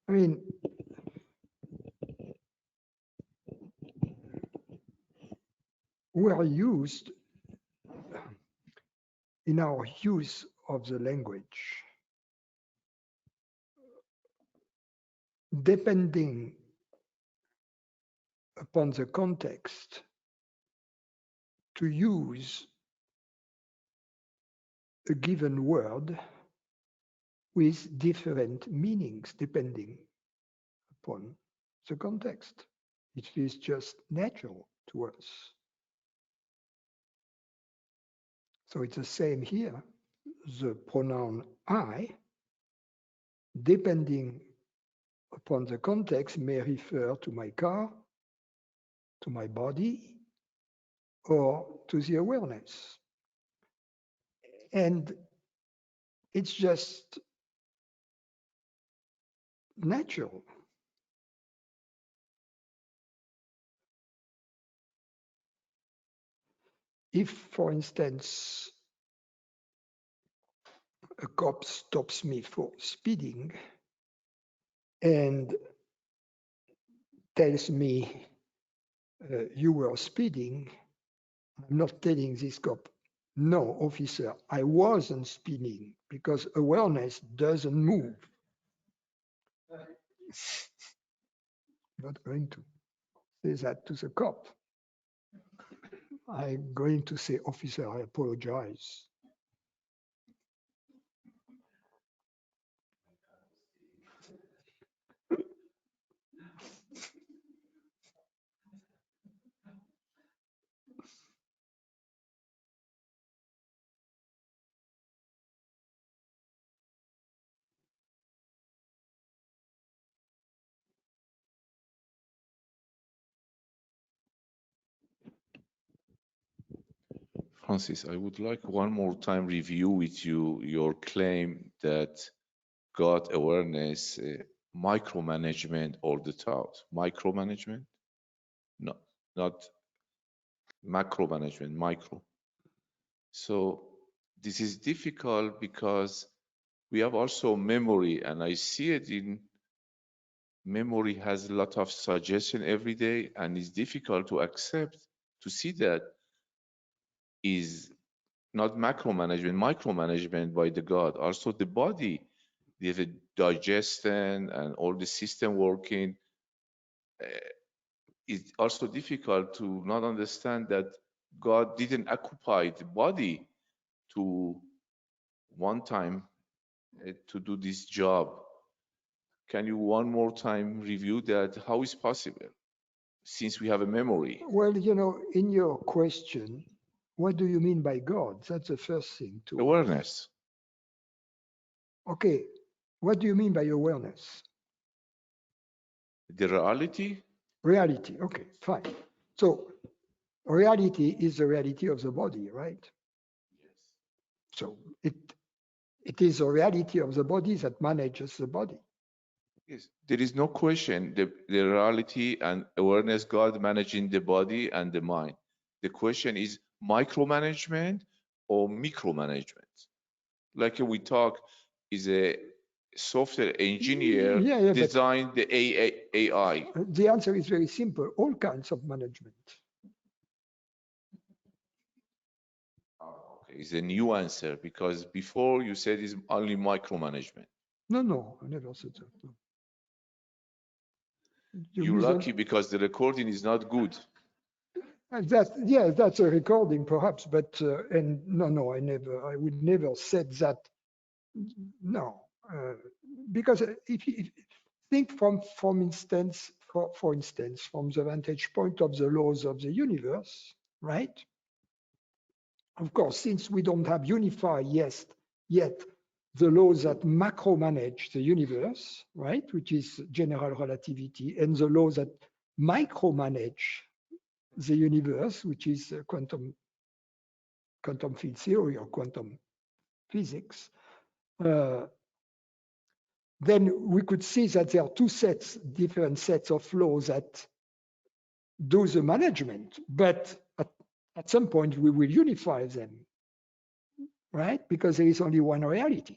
I mean, we are used in our use of the language, depending upon the context, to use a given word with different meanings depending upon the context. It is just natural to us. So it's the same here. The pronoun I, depending upon the context, may refer to my car, to my body, or to the awareness. And it's just natural. If, for instance, a cop stops me for speeding and tells me, you were speeding, I'm not telling this cop, no, officer, I wasn't speeding, because awareness doesn't move. Not going to say that to the cop. I'm going to say, officer, I apologize. Francis, I would like one more time review with you your claim that God awareness, micromanagement all the thought. Micromanagement? No, not macromanagement, micro. So this is difficult because we have also memory, and I see it in memory has a lot of suggestion every day, and it's difficult to accept to see that is not macromanagement, micromanagement by the God. Also the body, the digestion and all the system working. It's also difficult to not understand that God didn't occupy the body to one time to do this job. Can you one more time review that? How is possible? Since we have a memory. Well, you know, in your question, what do you mean by God? That's the first thing to Awareness. Okay, what do you mean by awareness? The reality? Reality, okay, fine. So reality is the reality of the body, right? Yes. So it is the reality of the body that manages the body. Yes, there is no question. The reality and awareness, God managing the body and the mind. The question is micromanagement or micromanagement. Like we talk, is a software engineer designed the AI. The answer is very simple, all kinds of management. Okay, it's a new answer because before you said it's only micromanagement. No, I never said that. No. You're lucky because the recording is not good. That's a recording perhaps, but and no, I would never said that. No, because if you think for instance, from the vantage point of the laws of the universe, right? Of course, since we don't have unified yet the laws that macro manage the universe, right, which is general relativity, and the laws that micro manage the universe, which is quantum field theory or quantum physics, then we could see that there are different sets of laws that do the management, but at some point we will unify them, right? Because there is only one reality.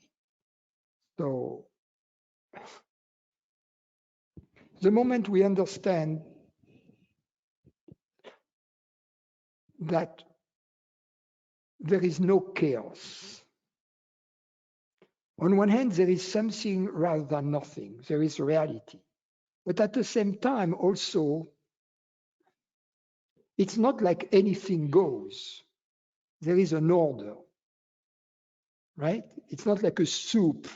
So the moment we understand that there is no chaos. On one hand, there is something rather than nothing. There is reality. But at the same time, also, it's not like anything goes. There is an order, right? It's not like a soup,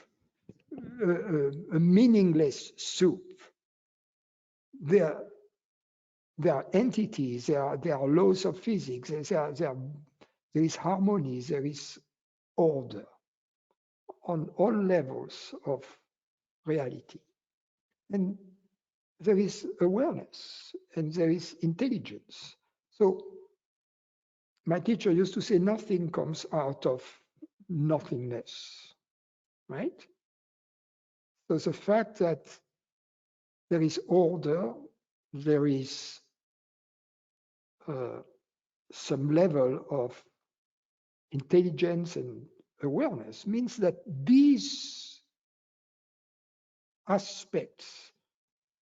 a meaningless soup. There are entities, there are laws of physics, there is harmony, there is order on all levels of reality. And there is awareness and there is intelligence. So my teacher used to say, nothing comes out of nothingness, right? So the fact that there is order, there is some level of intelligence and awareness means that these aspects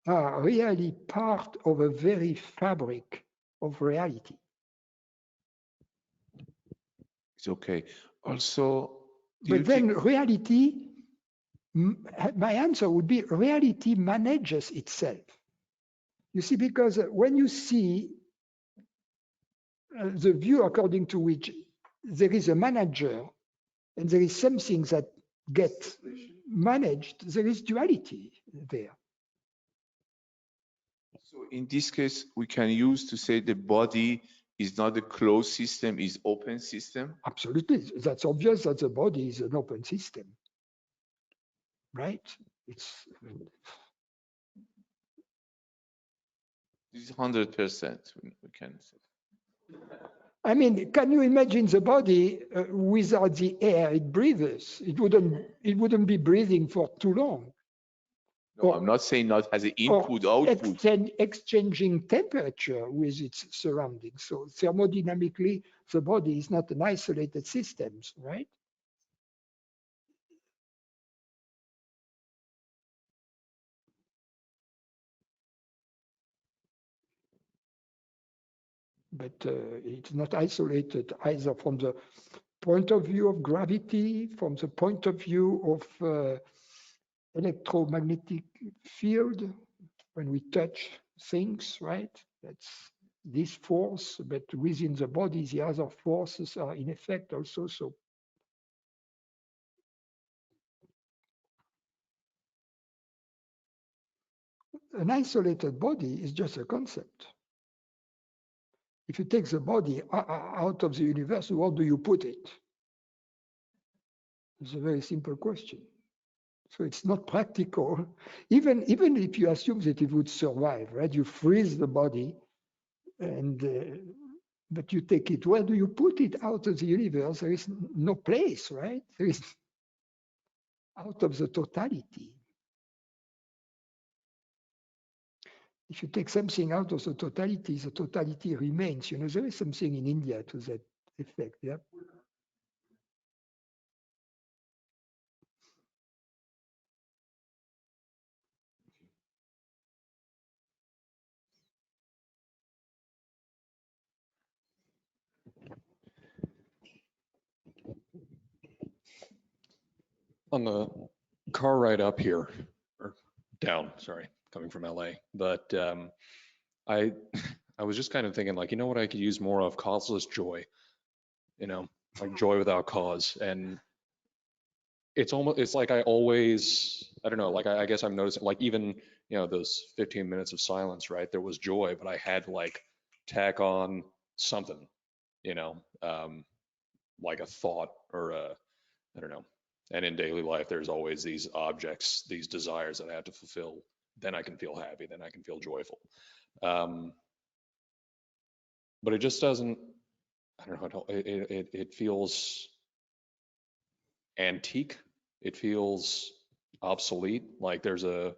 are really part of a very fabric of reality. It's okay. Also, but then reality, my answer would be reality manages itself. You see, because when you see the view according to which there is a manager and there is something that gets managed, there is duality there. So in this case, we can use to say the body is not a closed system, is open system? Absolutely. That's obvious that the body is an open system, right? It's... This is 100%, we can say. I mean, can you imagine the body without the air it breathes? It wouldn't be breathing for too long. No, I'm not saying not as an input, output. Exchanging temperature with its surroundings. So thermodynamically, the body is not an isolated system, right? But it's not isolated either from the point of view of gravity, from the point of view of electromagnetic field, when we touch things, right? That's this force, but within the body, the other forces are in effect also. So an isolated body is just a concept. If you take the body out of the universe, where do you put it? It's a very simple question. So it's not practical. Even if you assume that it would survive, right? You freeze the body, and but you take it. Where do you put it out of the universe? There is no place, right? There is out of the totality. If you take something out of the totality remains. You know, there is something in India to that effect. Yeah. On the car ride up here, or down, sorry, coming from LA, but I was just kind of thinking, like, you know what I could use more of? Causeless joy, you know, like joy without cause. And it's like I always, I don't know, like I guess I'm noticing, like even, you know, those 15 minutes of silence, right? There was joy, but I had to like tack on something, you know, like a thought or I don't know. And in daily life, there's always these objects, these desires that I have to fulfill. Then I can feel happy. Then I can feel joyful. But it just doesn't, I don't know, it feels antique. It feels obsolete. Like there's a...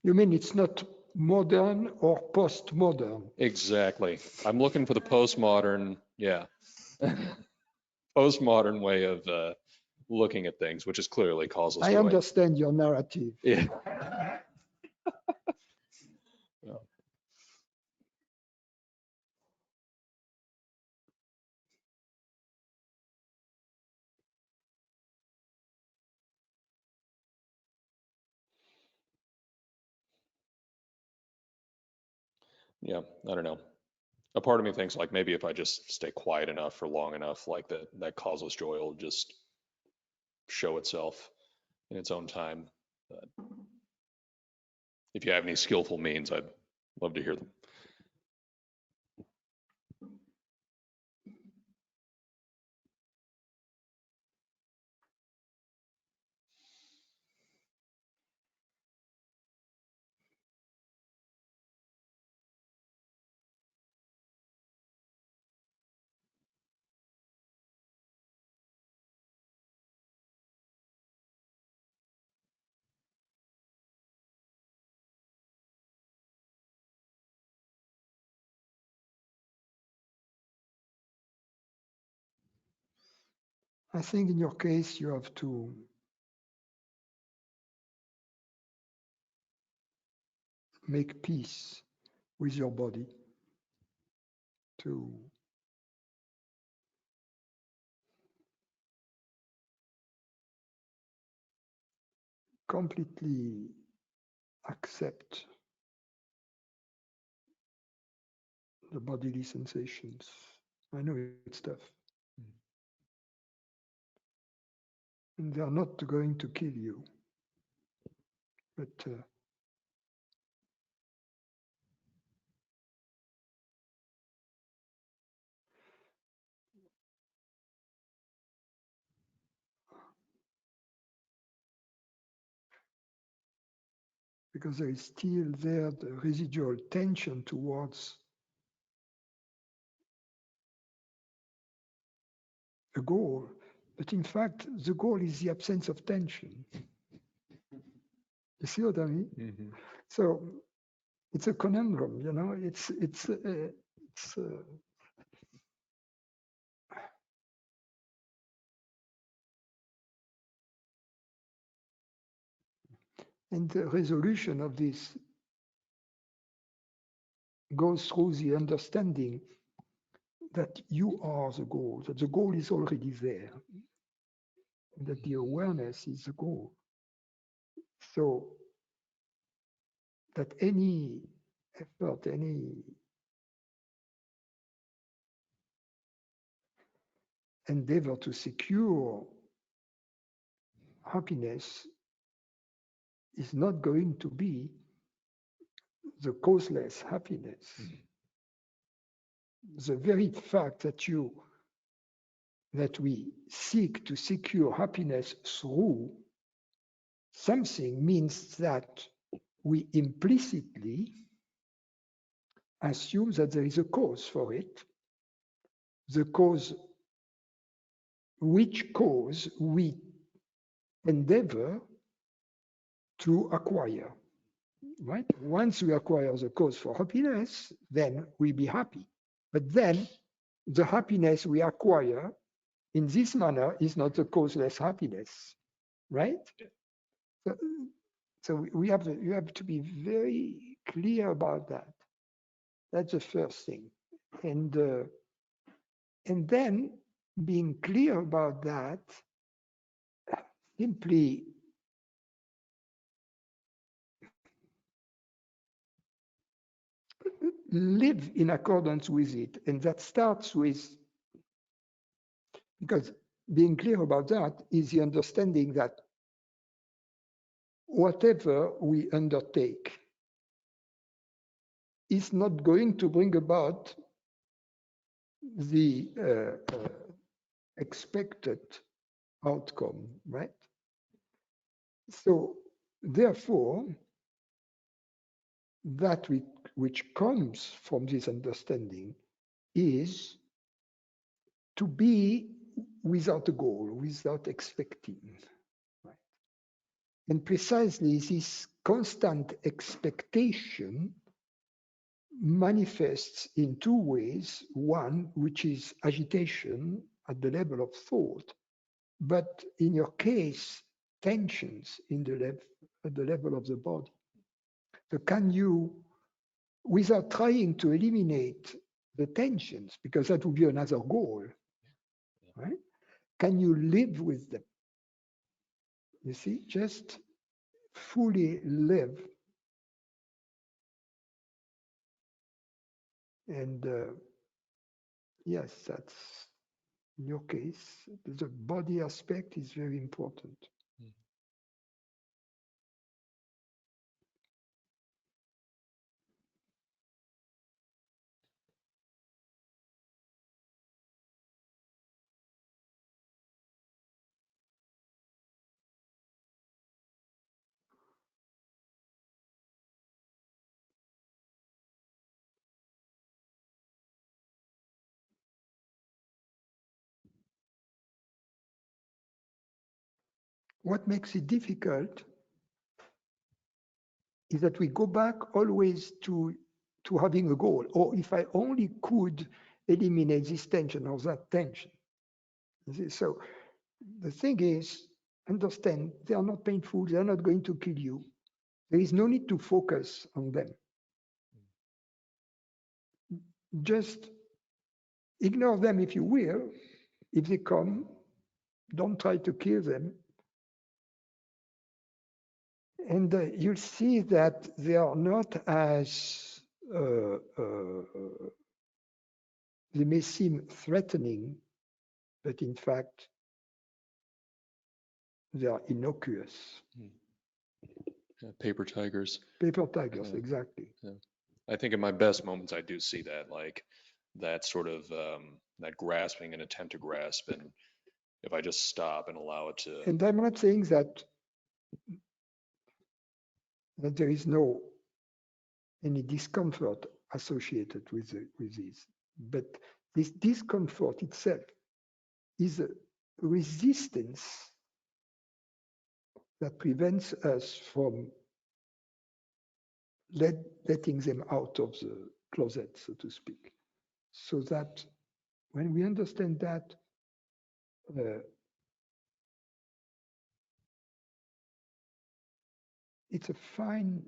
You mean it's not modern or postmodern? Exactly. I'm looking for the postmodern, yeah. Postmodern way of looking at things, which is clearly causeless I joy. understand your narrative. Yeah. Yeah, I don't know. A part of me thinks like maybe if I just stay quiet enough for long enough, like that causeless joy will just show itself in its own time. But if you have any skillful means, I'd love to hear them. I think in your case, you have to make peace with your body, to completely accept the bodily sensations. I know it's tough. And they are not going to kill you. But because there is still there the residual tension towards a goal. But in fact, the goal is the absence of tension. You see what I mean? Mm-hmm. So it's a conundrum, you know. And the resolution of this goes through the understanding that you are the goal, that the goal is already there, that the awareness is the goal. So that any effort, any endeavor to secure happiness is not going to be the causeless happiness. Mm-hmm. The very fact that we seek to secure happiness through something means that we implicitly assume that there is a cause for it, the cause, which cause we endeavor to acquire, right? Once we acquire the cause for happiness, then we be happy. But then the happiness we acquire in this manner is not a causeless happiness, right? So you have to be very clear about that. That's the first thing. And then being clear about that, simply live in accordance with it. And that starts with, because being clear about that is the understanding that whatever we undertake is not going to bring about the expected outcome, right? So therefore, that which comes from this understanding is to be without a goal, without expecting. Right? And precisely this constant expectation manifests in two ways. One, which is agitation at the level of thought, but in your case, tensions at the level of the body. So can you, without trying to eliminate the tensions, because that would be another goal, right? Can you live with them? You see, just fully live. And yes, that's in your case, the body aspect is very important. What makes it difficult is that we go back always to having a goal, or if I only could eliminate this tension or that tension. So the thing is, understand they are not painful, they are not going to kill you. There is no need to focus on them. Just ignore them if you will. If they come, don't try to kill them. And you'll see that they are not as, they may seem threatening, but in fact, they are innocuous. Yeah, paper tigers. Paper tigers, exactly. Yeah. I think in my best moments, I do see that, like that sort of that grasping and attempt to grasp. And if I just stop and allow it to. And I'm not saying that there is no any discomfort associated with this, but this discomfort itself is a resistance that prevents us from letting them out of the closet, so to speak. So that when we understand that, it's a fine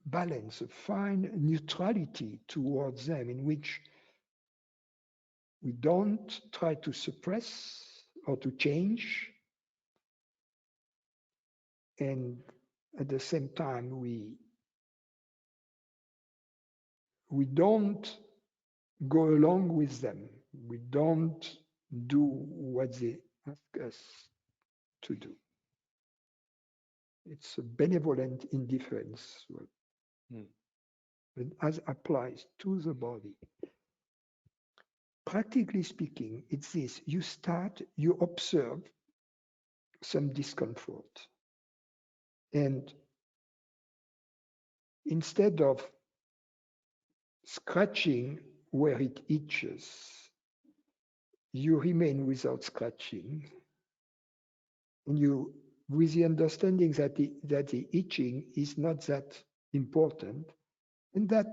balance, a fine neutrality towards them, in which we don't try to suppress or to change, and at the same time we don't go along with them. We don't do what they ask us to do. It's a benevolent indifference, but as applies to the body. Practically speaking, it's this: you observe some discomfort, and instead of scratching where it itches, you remain without scratching, and you, with the understanding that the itching is not that important, and that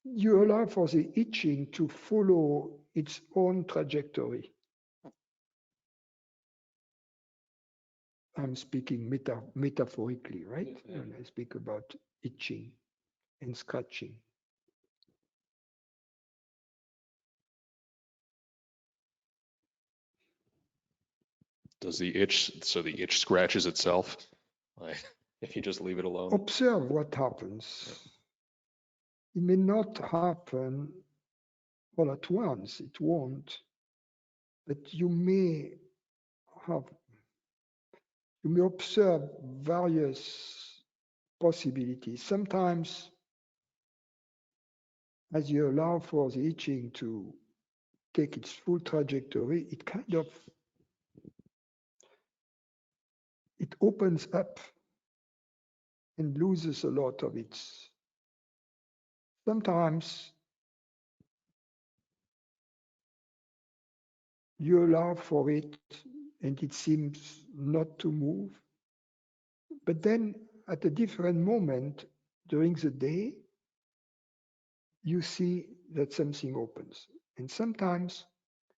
you allow for the itching to follow its own trajectory. I'm speaking metaphorically, right? When I speak about itching and scratching. Does the itch, so the itch scratches itself? Like, if you just leave it alone? Observe what happens. It may not happen all at once, it won't, but you may observe various possibilities. Sometimes, as you allow for the itching to take its full trajectory, it opens up and loses a lot of its. Sometimes you allow for it and it seems not to move. But then at a different moment during the day, you see that something opens. And sometimes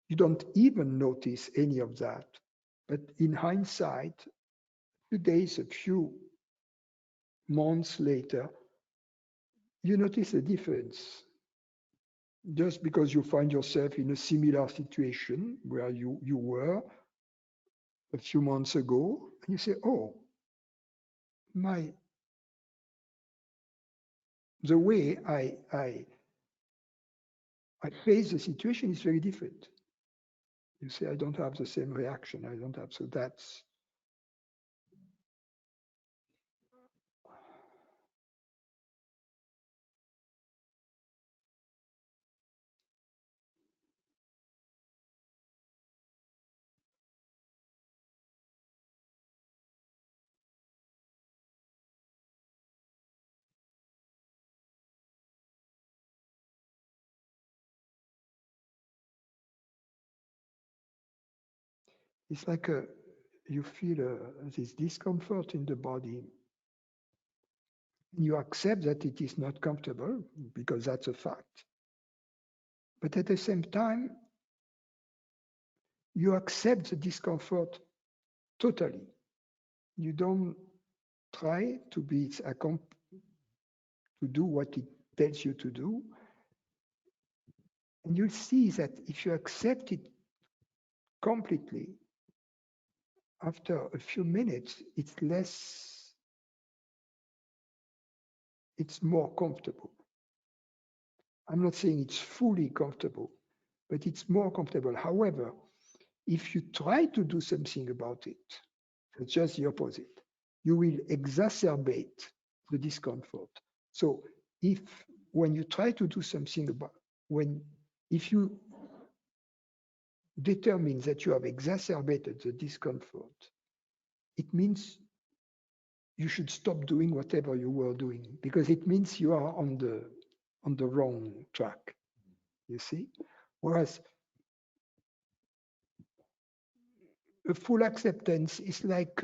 you don't even notice any of that. But in hindsight, a few days, a few months later, you notice a difference. Just because you find yourself in a similar situation where you were a few months ago, and you say, oh, the way I face the situation is very different. You say, I don't have the same reaction. I don't have, so that's. It's like you feel this discomfort in the body. You accept that it is not comfortable because that's a fact. But at the same time, you accept the discomfort totally. You don't try to do what it tells you to do. And you'll see that if you accept it completely, after a few minutes, it's more comfortable. I'm not saying it's fully comfortable, but it's more comfortable. However, if you try to do something about it, it's just the opposite. You will exacerbate the discomfort. So when you try to do something if you determine that you have exacerbated the discomfort, it means you should stop doing whatever you were doing, because it means you are on the wrong track, you see? Whereas a full acceptance is like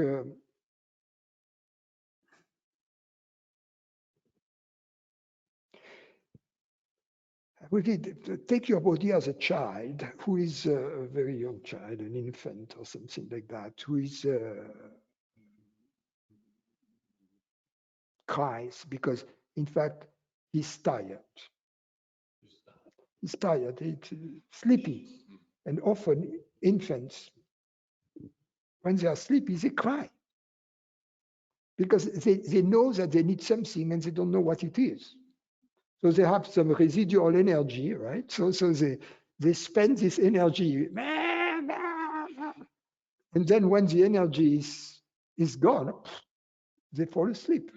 take your body as a child who is a very young child, an infant or something like that, who is cries because, in fact, he's tired. He's tired, he's sleepy. And often infants, when they are sleepy, they cry because they know that they need something and they don't know what it is. So they have some residual energy, right? So they spend this energy. And then when the energy is gone, they fall asleep,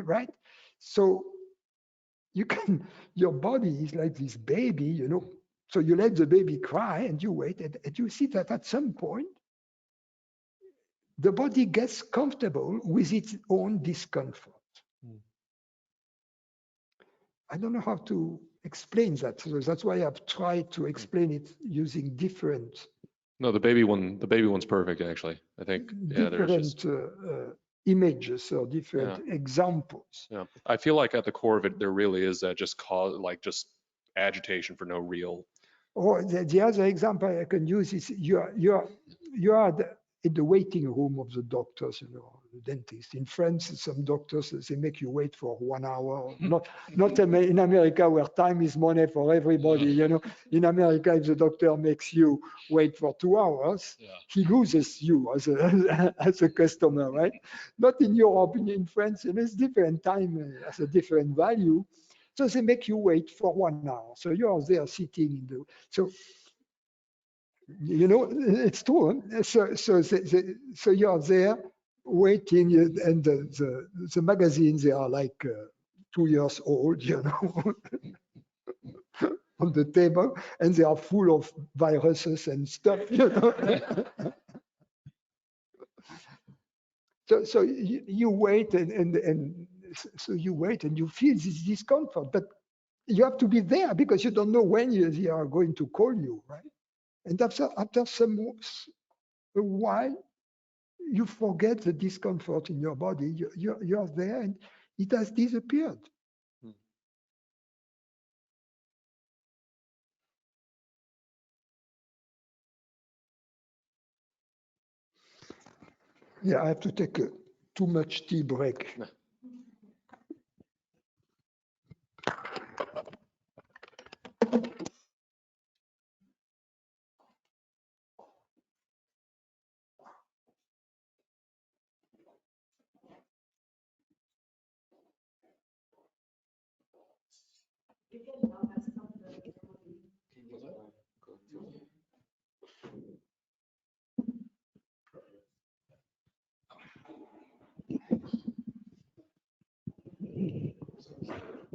right? So your body is like this baby, you know. So you let the baby cry and you wait, and you see that at some point, the body gets comfortable with its own discomfort. I don't know how to explain that. So that's why I've tried to explain it using different. No, the baby one's perfect, actually. I think, yeah, different images or different examples. Yeah, I feel like at the core of it, there really is that just agitation for no real. Or the other example I can use is you are in the waiting room of the doctors, you know, the dentist. In France, some doctors, they make you wait for 1 hour. Not in America, where time is money for everybody, you know. In America, if the doctor makes you wait for 2 hours, he loses you as a customer, right? Not in Europe, in France, you know, it's different. Time has a different value. So they make you wait for 1 hour. So you are there sitting so you know, it's true. So you're there waiting, and the magazines, they are like 2 years old, you know, on the table, and they are full of viruses and stuff, you know. So you wait, and so you wait, and you feel this discomfort, but you have to be there because you don't know when they are going to call you, right? And after a while, you forget the discomfort in your body. You're there, and it has disappeared. Yeah, I have to take a too much tea break.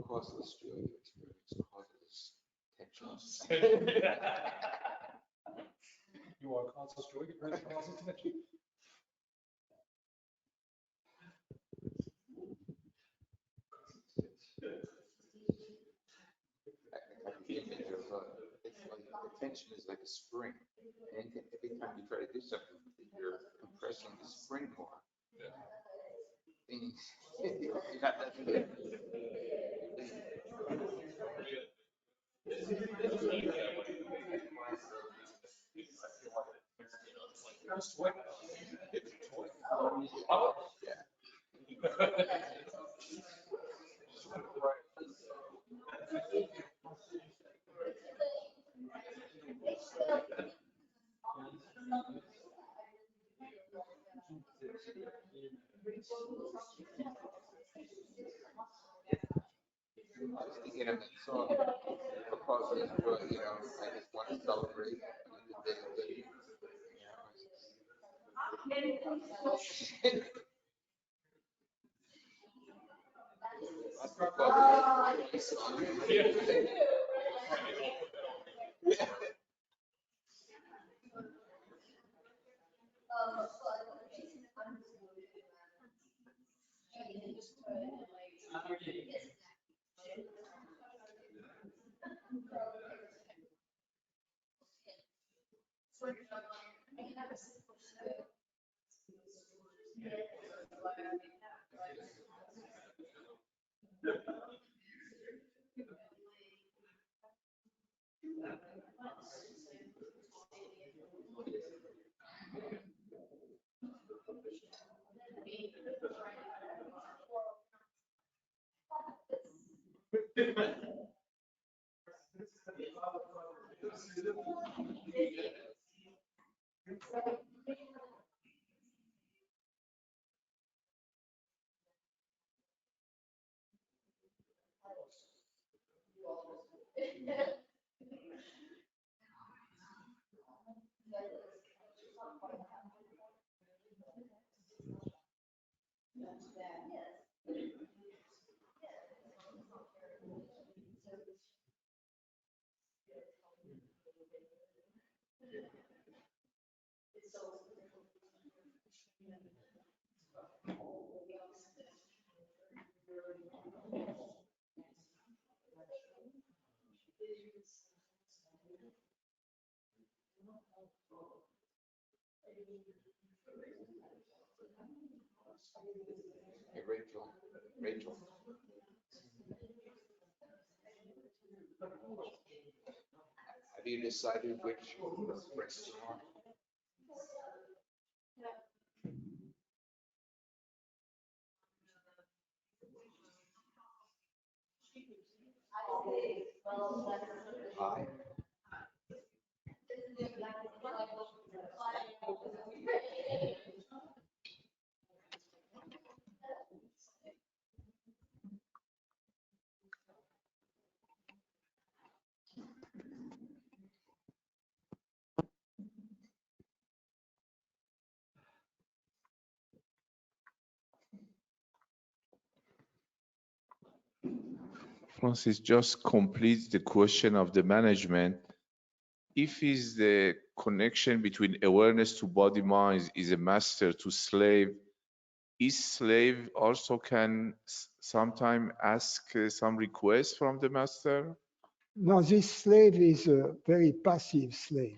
Causeless joy experience, causeless tensions. You want causeless joy, get rid of causeless tension. It's like the tension is like a spring. And every time you try to do something, you're compressing the spring more. And you're not that good. I was thinking of that song, for causeless joy, I just want to celebrate the day. That's the causeless song. Hey, Rachel. Have you decided which restaurant? Hi. Francis, just complete the question of the management. If is the connection between awareness to body mind is a master to slave, is slave also can sometime ask some request from the master? No, this slave is a very passive slave.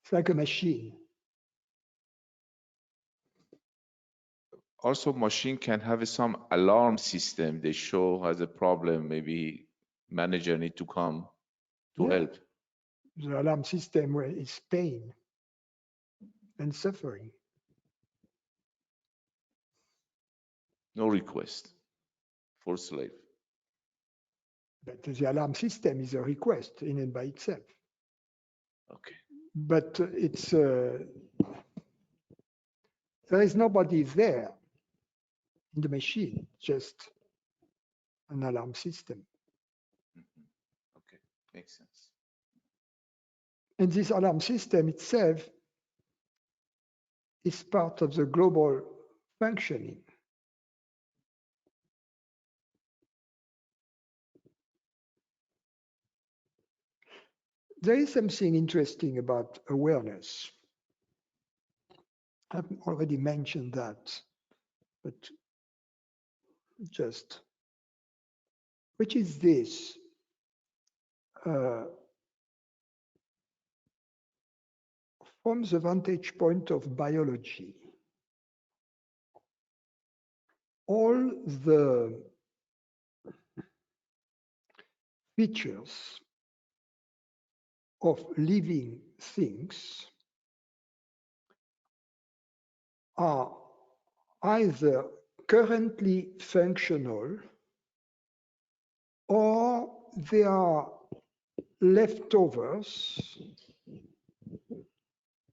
It's like a machine. Also, machine can have some alarm system. They show has a problem. Maybe manager need to come to Yeah. help. The alarm system where it's pain. and suffering. No request for slave. But the alarm system is a request in and by itself. Okay. But it's there is nobody there in the machine, just an alarm system. Mhm. Okay, makes sense. And this alarm system itself is part of the global functioning. There is something interesting about awareness. I've already mentioned that, but just, which is this? From the vantage point of biology, all the features of living things are either currently functional or they are leftovers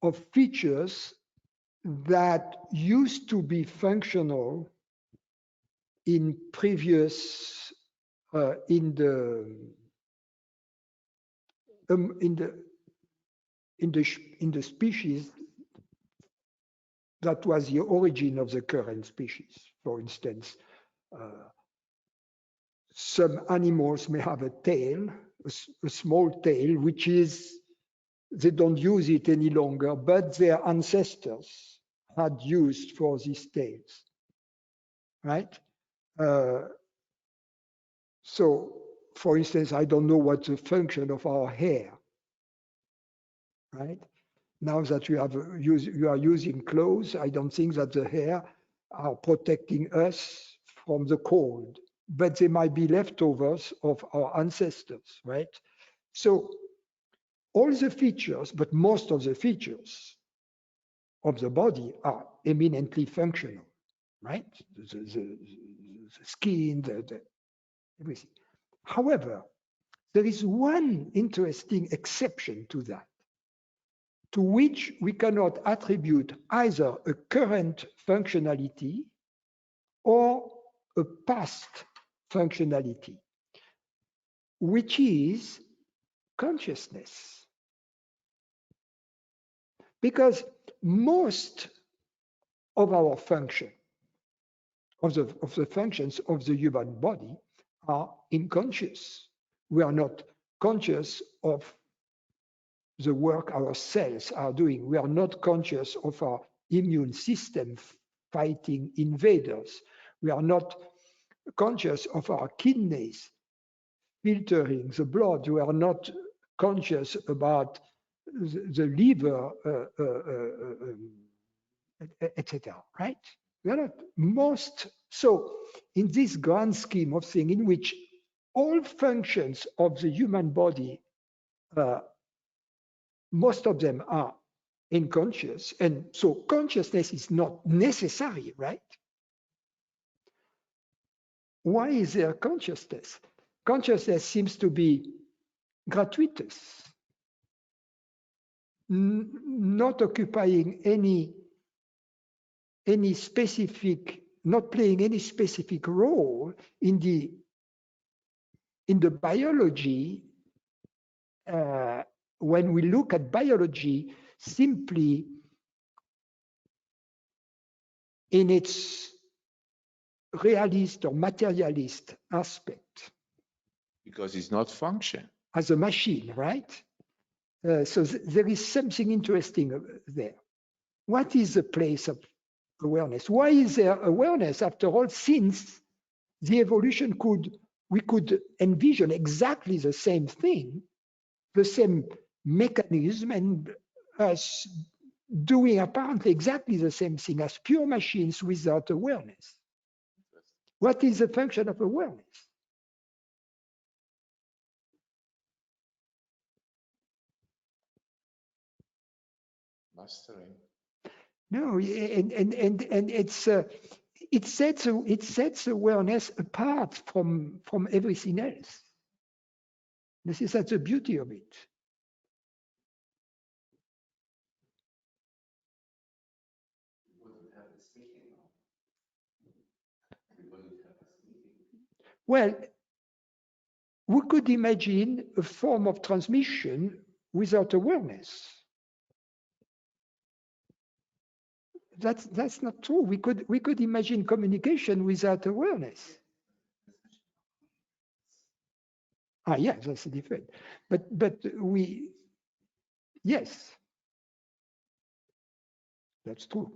of features that used to be functional in previous in the species that was the origin of the current species. For instance, some animals may have a tail, a small tail, which is, they don't use it any longer, but their ancestors had used for these tails, right? So, for instance, I don't know what's the function of our hair, right? Now that you are using clothes, I don't think that the hair are protecting us from the cold, but they might be leftovers of our ancestors, right? So all the features, but most of the features of the body are eminently functional, right? The skin, everything. However, there is one interesting exception to that, to which we cannot attribute either a current functionality or a past functionality, which is consciousness. Because most of our function, of the functions of the human body are unconscious. We are not conscious of the work our cells are doing. We are not conscious of our immune system fighting invaders. We are not conscious of our kidneys filtering the blood. We are not conscious about the liver, etc. Right? We are not most. So, in this grand scheme of things, in which all functions of the human body, most of them are unconscious, and so consciousness is not necessary, right? Why is there consciousness? Consciousness seems to be gratuitous, not occupying any specific, not playing any specific role in the biology. When we look at biology simply in its realist or materialist aspect. Because it's not function. As a machine, right? So there is something interesting there. What is the place of awareness? Why is there awareness after all, since the evolution we could envision exactly the same thing, the same mechanism, and us doing apparently exactly the same thing as pure machines without awareness. What is the function of awareness? Mastering. No, and it sets awareness apart from everything else. That's the beauty of it. Well, we could imagine a form of transmission without awareness. That's not true. We could imagine communication without awareness. Yeah, that's different. But yes, that's true.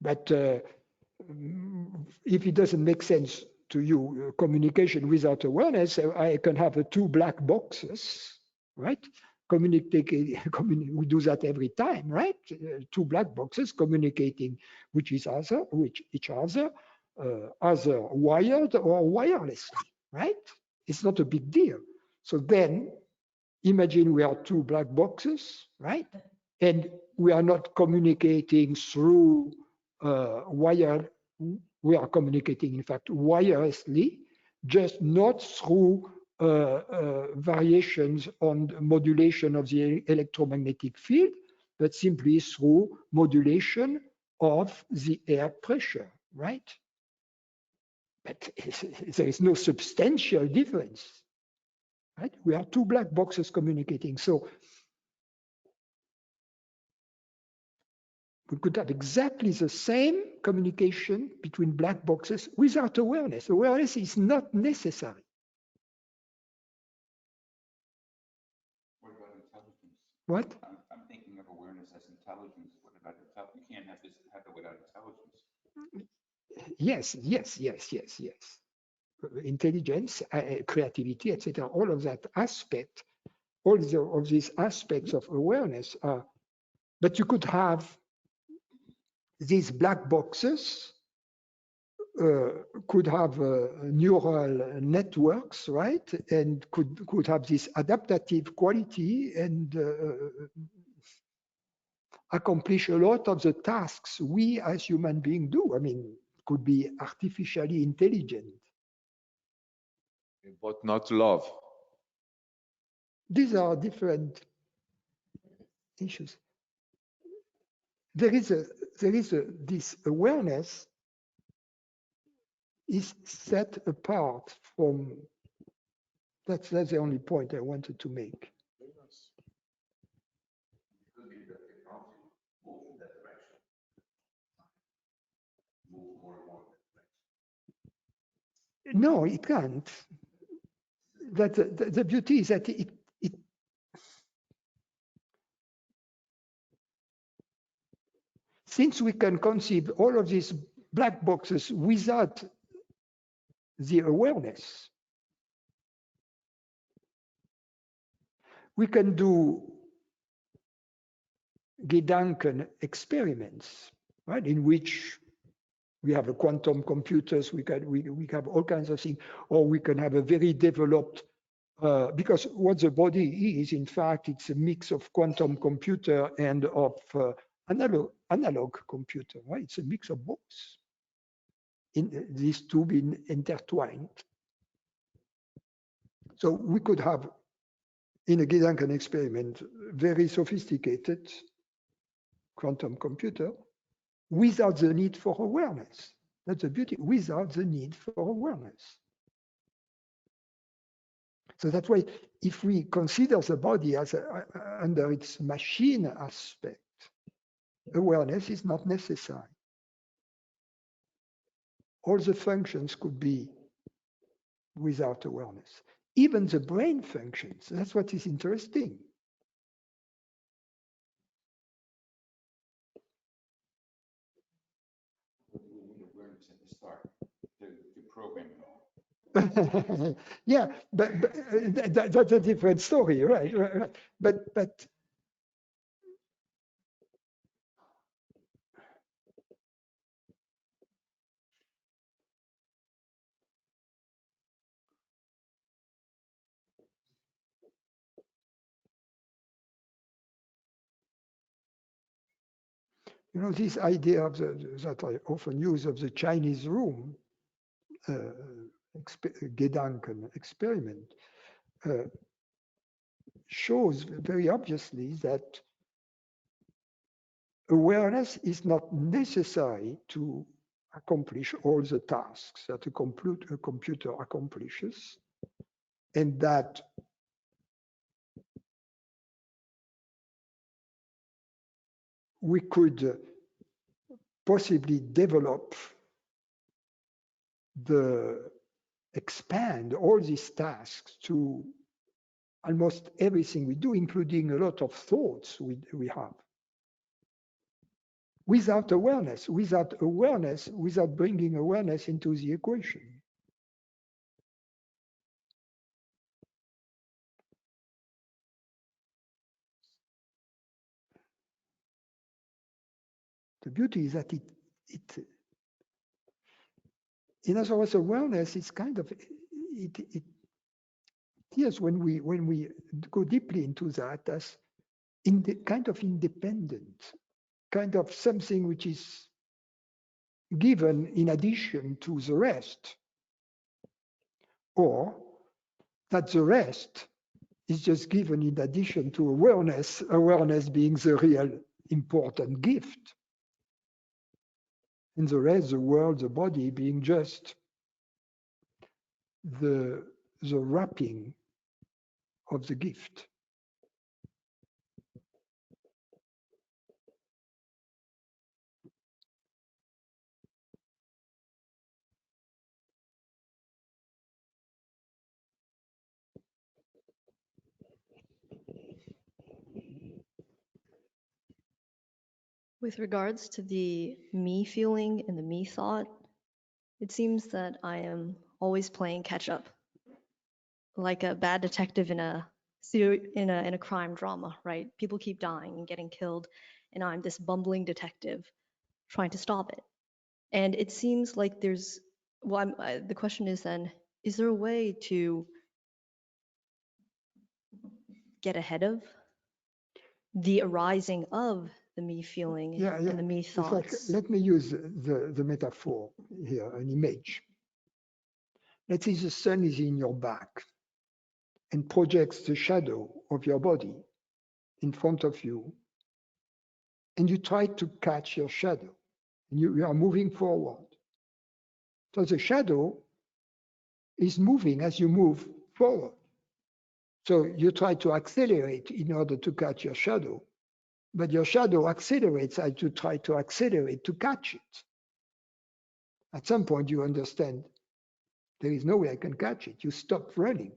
But if it doesn't make sense to you, communication without awareness, I can have two black boxes, right? Communicating, we do that every time, right? Two black boxes communicating with each other, either wired or wirelessly, right? It's not a big deal. So then imagine we are two black boxes, right? And we are not communicating through wire. We are communicating, in fact, wirelessly, just not through variations on modulation of the electromagnetic field, but simply through modulation of the air pressure, right? But there is no substantial difference, right? We are two black boxes communicating. So we could have exactly the same communication between black boxes without awareness. Awareness is not necessary. What about intelligence? What? I'm thinking of awareness as intelligence. What about intelligence? You can't have it without intelligence. Yes. Intelligence, creativity, etc. All of that aspect, of these aspects of awareness are, but you could have these black boxes could have neural networks, right? And could have this adaptive quality and accomplish a lot of the tasks we as human beings do. I mean, could be artificially intelligent. But not love. These are different issues. This awareness is set apart from, that's the only point I wanted to make. No, it can't. The beauty is that it since we can conceive all of these black boxes without the awareness, we can do Gedanken experiments, right? In which we have a quantum computers, we have all kinds of things, or we can have a very developed, because what the body is, in fact, it's a mix of quantum computer and of analog computer, right? It's a mix of both. These two being intertwined. So we could have, in a Gedanken experiment, very sophisticated quantum computer without the need for awareness. That's the beauty, without the need for awareness. So that's why if we consider the body as under its machine aspect, awareness is not necessary. All the functions could be without awareness. Even the brain functions, that's what is interesting. We need awareness at the start to program it all. Yeah, but that's a different story, right? But You know, this idea of that I often use of the Chinese room, Gedanken experiment, shows very obviously that awareness is not necessary to accomplish all the tasks that a computer accomplishes, and that we could possibly expand all these tasks to almost everything we do, including a lot of thoughts we have. Without awareness, without bringing awareness into the equation. The beauty is that in other words, awareness is kind of, it appears when we go deeply into that as kind of independent, kind of something which is given in addition to the rest, or that the rest is just given in addition to awareness, awareness being the real important gift. And the rest, the world, the body being just the wrapping of the gift. With regards to the me feeling and the me thought, it seems that I am always playing catch up, like a bad detective in a crime drama, right? People keep dying and getting killed, and I'm this bumbling detective trying to stop it. And it seems like there's, well, the question is then, is there a way to get ahead of the arising of the me feeling and the me thoughts? Like, let me use the metaphor here, an image. Let's say the sun is in your back and projects the shadow of your body in front of you, and you try to catch your shadow, and you are moving forward. So the shadow is moving as you move forward. So you try to accelerate in order to catch your shadow, but your shadow accelerates as you try to accelerate to catch it. At some point, you understand there is no way I can catch it. You stop running.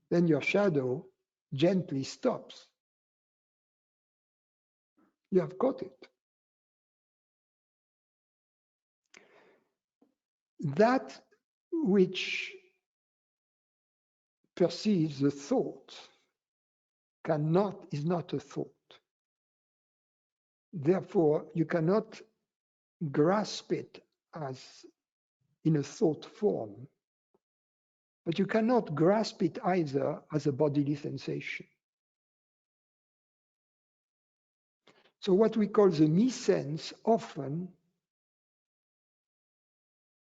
Then your shadow gently stops. You have caught it. That which perceives the thought is not a thought. Therefore, you cannot grasp it as in a thought form, but you cannot grasp it either as a bodily sensation. So what we call the me sense often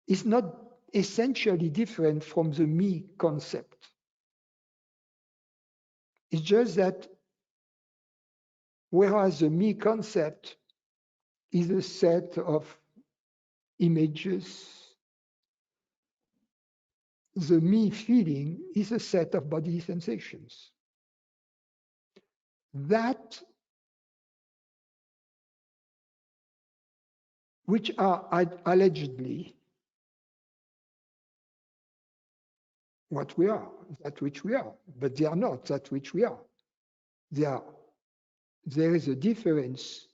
is not essentially different from the me concept. It's just that whereas the me concept is a set of images, the me feeling is a set of bodily sensations. That which are allegedly what we are, that which we are, but they are not that which we are. There is a difference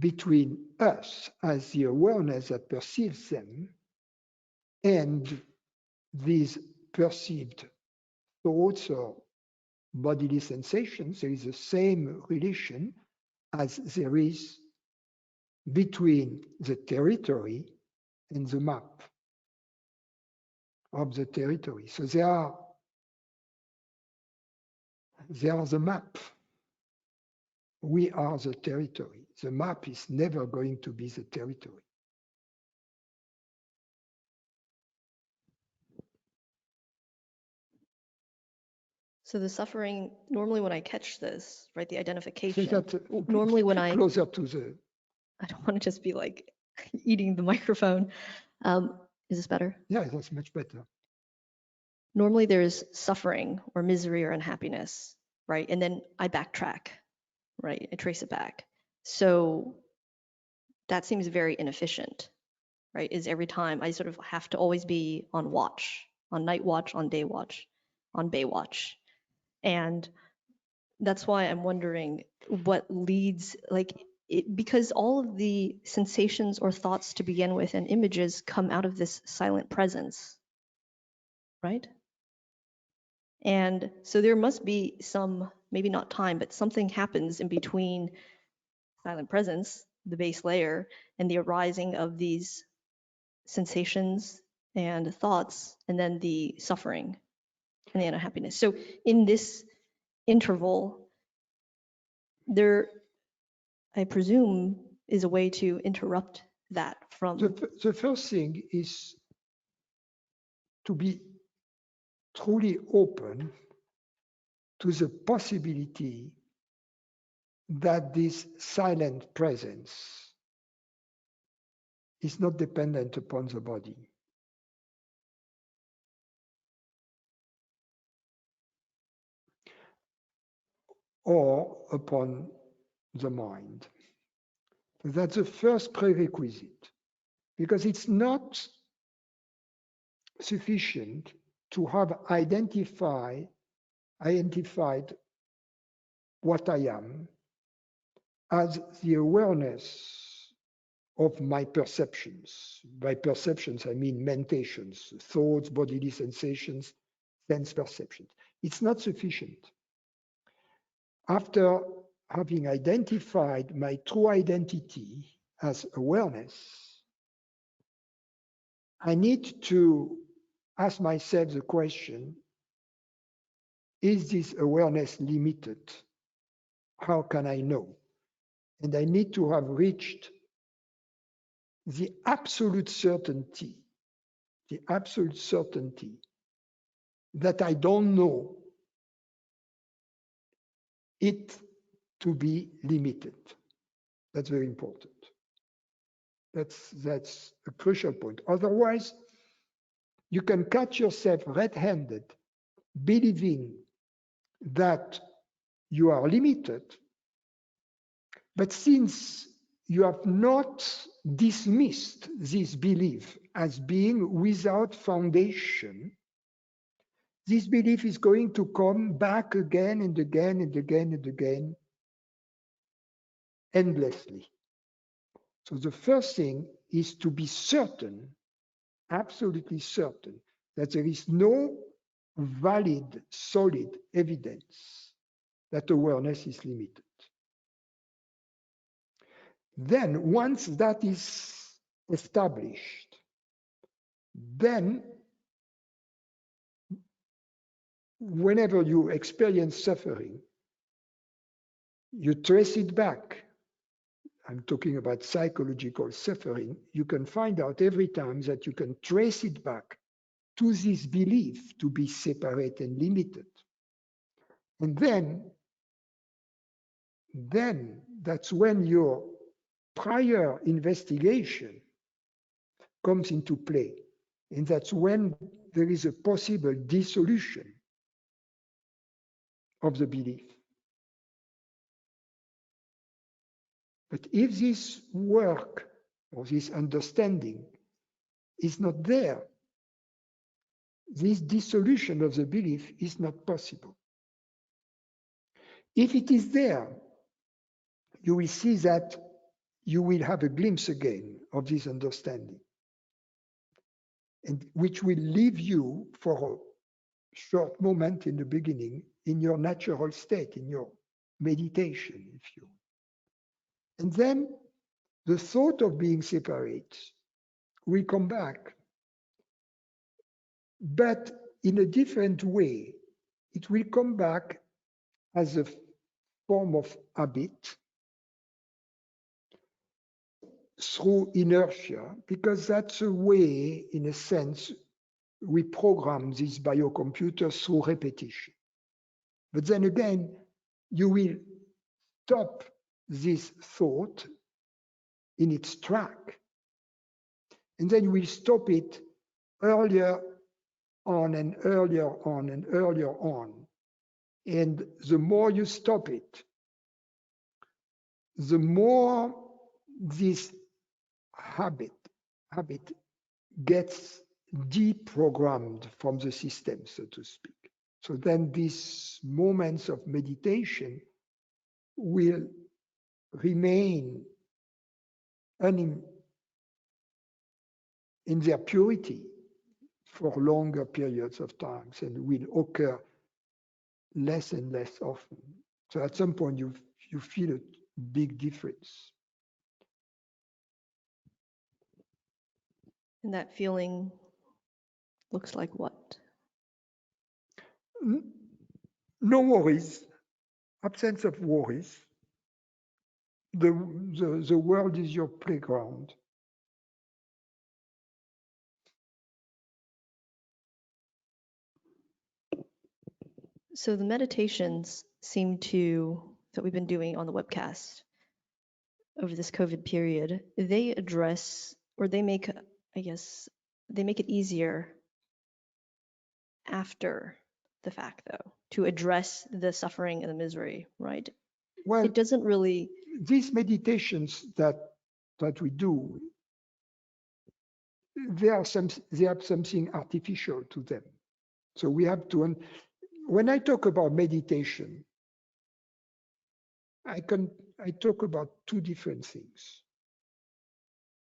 between us as the awareness that perceives them and these perceived thoughts or bodily sensations. There is the same relation as there is between the territory and the map of the territory. So they are the map We are the territory. The map is never going to be the territory. So the suffering, normally when I catch this, right, the Say identification, that normally when I closer to the. I don't want to just be like eating the microphone. Is this better? Yeah, that's much better. Normally there's suffering or misery or unhappiness, right? And then I backtrack, right? I trace it back. So that seems very inefficient, right? Is every time I sort of have to always be on watch, on night watch, on day watch, on bay watch. And that's why I'm wondering what leads, like, because all of the sensations or thoughts to begin with and images come out of this silent presence, right? And so there must be some, maybe not time, but something happens in between silent presence, the base layer, and the arising of these sensations and thoughts, and then the suffering and the unhappiness. So in this interval, there, I presume, is a way to interrupt that from. The first thing is to be truly open to the possibility that this silent presence is not dependent upon the body. Or upon the mind. That's the first prerequisite, because it's not sufficient to have identified what I am as the awareness of my perceptions. By perceptions, I mean mentations, thoughts, bodily sensations, sense perceptions. It's not sufficient. After having identified my true identity as awareness, I need to ask myself the question, is this awareness limited? How can I know? And I need to have reached the absolute certainty that I don't know it to be limited. That's very important. That's a crucial point. Otherwise, you can catch yourself red-handed, believing that you are limited, but since you have not dismissed this belief as being without foundation, this belief is going to come back again and again and again and again, endlessly. So the first thing is to be certain, absolutely certain, that there is no valid, solid evidence that awareness is limited. Then, once that is established, then whenever you experience suffering, you trace it back. I'm talking about psychological suffering. You can find out every time that you can trace it back to this belief to be separate and limited. And then that's when your prior investigation comes into play. And that's when there is a possible dissolution of the belief. But if this work or this understanding is not there, this dissolution of the belief is not possible. If it is there, you will see that you will have a glimpse again of this understanding, and which will leave you for a short moment in the beginning in your natural state, in your meditation, if you. And then the thought of being separate will come back, but in a different way. It will come back as a form of habit through inertia, because that's a way, in a sense, we program this biocomputer through repetition. But then again, you will stop this thought in its track, and then you will stop it earlier on and earlier on and earlier on. And the more you stop it, the more this habit gets deprogrammed from the system, so to speak. So then these moments of meditation will remain in their purity for longer periods of time and will occur less and less often. So at some point you feel a big difference. And that feeling looks like what? No worries, absence of worries. The world is your playground. So the meditations that we've been doing on the webcast over this COVID period, they address, or they make, I guess, they make it easier after the fact, though, to address the suffering and the misery, right? Well, it doesn't really. These meditations that we do, they have something artificial to them. So we have to, when I talk about meditation, I talk about two different things.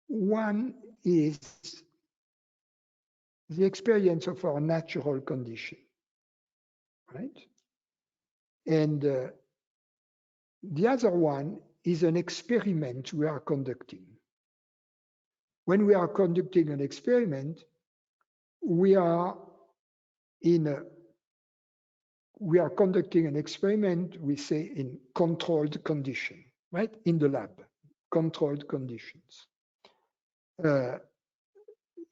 One is the experience of our natural condition, right? And the other one is an experiment we are conducting. When we are conducting an experiment, we are conducting an experiment, we say, in controlled condition, right? In the lab, controlled conditions.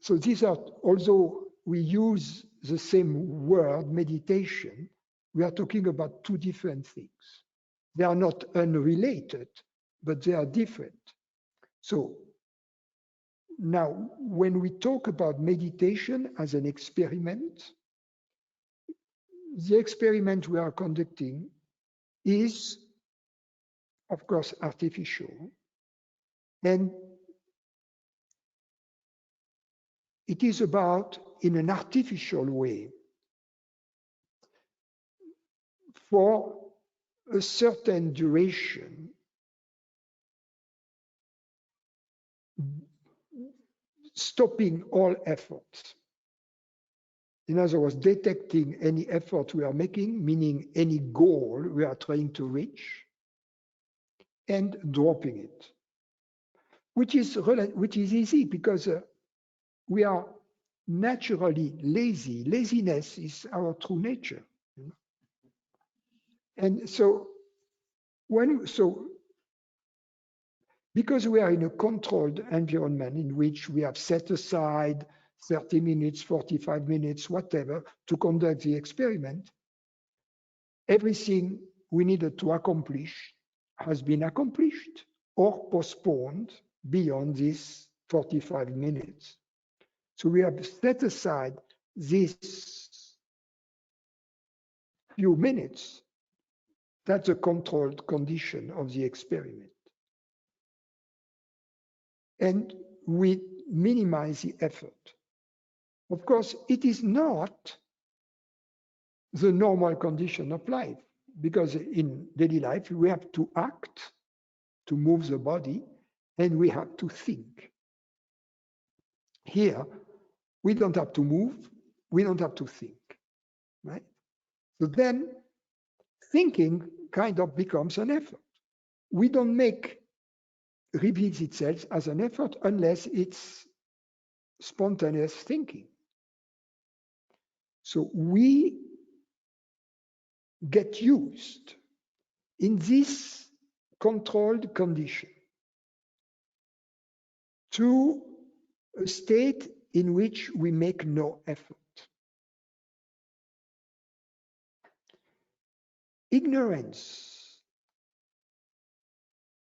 So these are, although we use the same word, meditation, we are talking about two different things. They are not unrelated, but they are different. So now, when we talk about meditation as an experiment, the experiment we are conducting is, of course, artificial, and it is about, in an artificial way, for a certain duration, stopping all efforts. In other words, detecting any effort we are making, meaning any goal we are trying to reach, and dropping it, which is easy because we are naturally lazy. Laziness is our true nature. And so because we are in a controlled environment in which we have set aside 30 minutes, 45 minutes, whatever, to conduct the experiment, everything we needed to accomplish has been accomplished or postponed beyond these 45 minutes. So we have set aside these few minutes. That's a controlled condition of the experiment. And we minimize the effort. Of course, it is not the normal condition of life, because in daily life, we have to act, to move the body, and we have to think. Here, we don't have to move, we don't have to think, right? So then thinking kind of becomes an effort. We don't reveals itself as an effort unless it's spontaneous thinking. So we get used in this controlled condition to a state in which we make no effort. Ignorance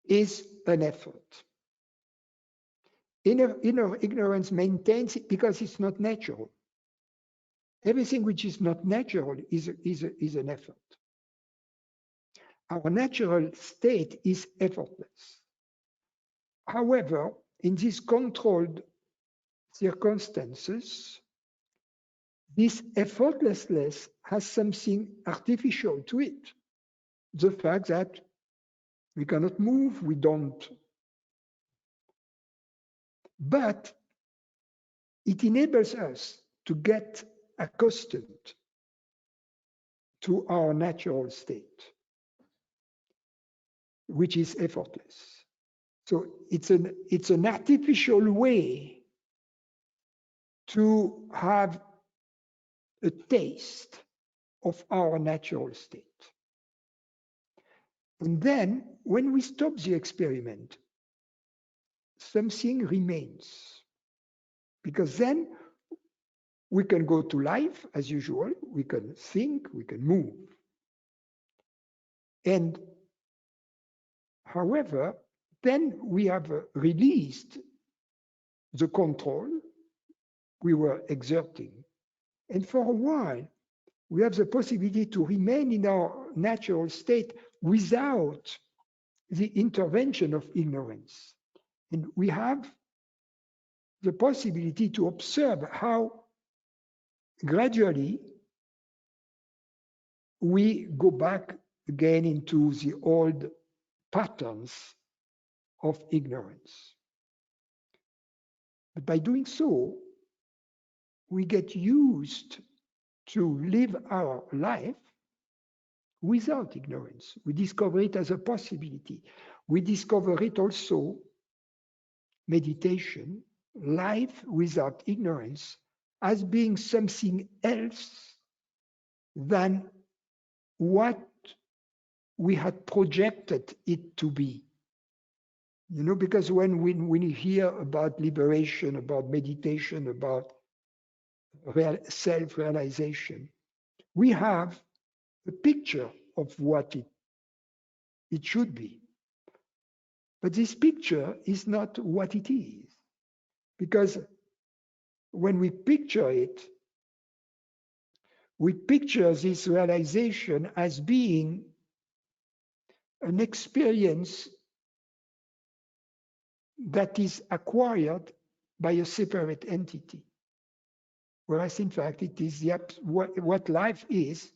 is an effort. Inner ignorance maintains it because it's not natural. Everything which is not natural is an effort. Our natural state is effortless. However, in these controlled circumstances, this effortlessness has something artificial to it. The fact that we cannot move, we don't. But it enables us to get accustomed to our natural state, which is effortless. So it's an artificial way to have a taste of our natural state. And then when we stop the experiment, something remains. Because then we can go to life as usual, we can think, we can move. And however, then we have released the control we were exerting. And for a while, we have the possibility to remain in our natural state without the intervention of ignorance. And we have the possibility to observe how gradually we go back again into the old patterns of ignorance. But by doing so, we get used to live our life without ignorance. We discover it as a possibility. We discover it also, meditation, life without ignorance, as being something else than what we had projected it to be. You know, because when you hear about liberation, about meditation, about self-realization, we have a picture of what it should be. But this picture is not what it is. Because when we picture it, we picture this realization as being an experience that is acquired by a separate entity. Whereas in fact, it is what life is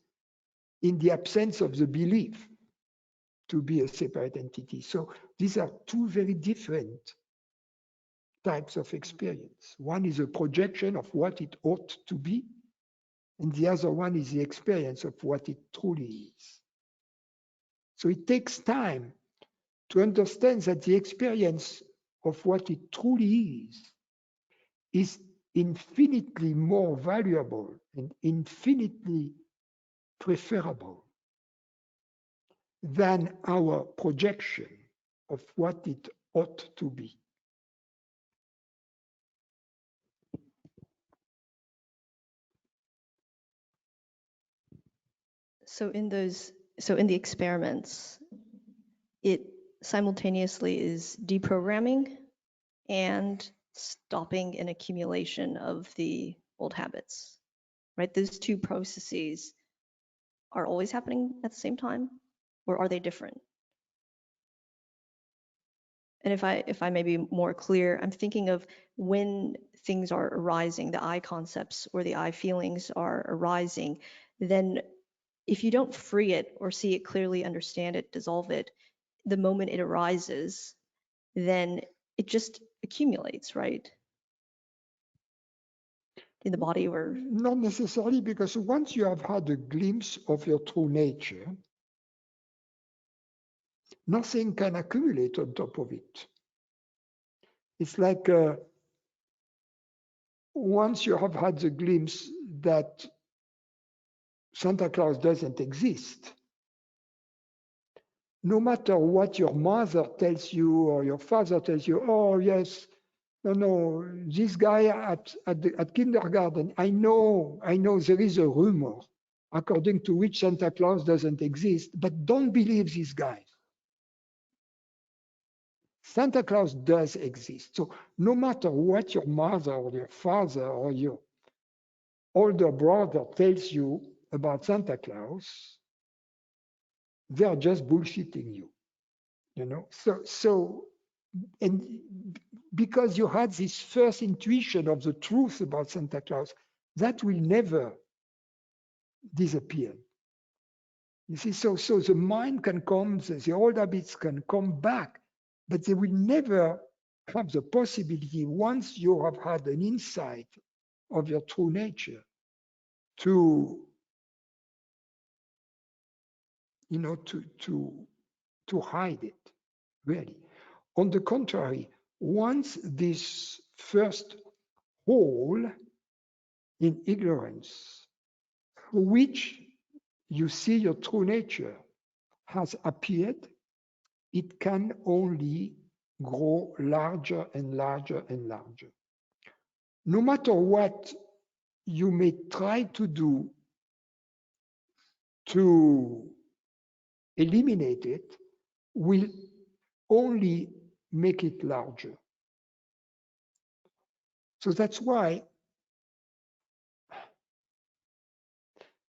in the absence of the belief to be a separate entity. So these are two very different types of experience. One is a projection of what it ought to be, and the other one is the experience of what it truly is. So it takes time to understand that the experience of what it truly is infinitely more valuable and infinitely preferable than our projection of what it ought to be. So in the experiments, it simultaneously is deprogramming and stopping an accumulation of the old habits, right? Those two processes are always happening at the same time, or are they different? And if I may be more clear, I'm thinking of when things are arising, the I concepts or the I feelings are arising, then if you don't free it or see it clearly, understand it, dissolve it, the moment it arises, then it just accumulates, right? In the body or... Not necessarily, because once you have had a glimpse of your true nature, nothing can accumulate on top of it. It's like once you have had the glimpse that Santa Claus doesn't exist, no matter what your mother tells you or your father tells you, oh yes, no, this guy at kindergarten, I know there is a rumor according to which Santa Claus doesn't exist, but don't believe these guys. Santa Claus does exist. So no matter what your mother or your father or your older brother tells you about Santa Claus, they're just bullshitting you, you know? So, and because you had this first intuition of the truth about Santa Claus, that will never disappear. You see, so the mind can come, the old habits can come back, but they will never have the possibility, once you have had an insight of your true nature, to, you know, to hide it, really. On the contrary, once this first hole in ignorance, through which you see your true nature, has appeared, it can only grow larger and larger and larger. No matter what you may try to do to eliminate it, will only make it larger. So that's why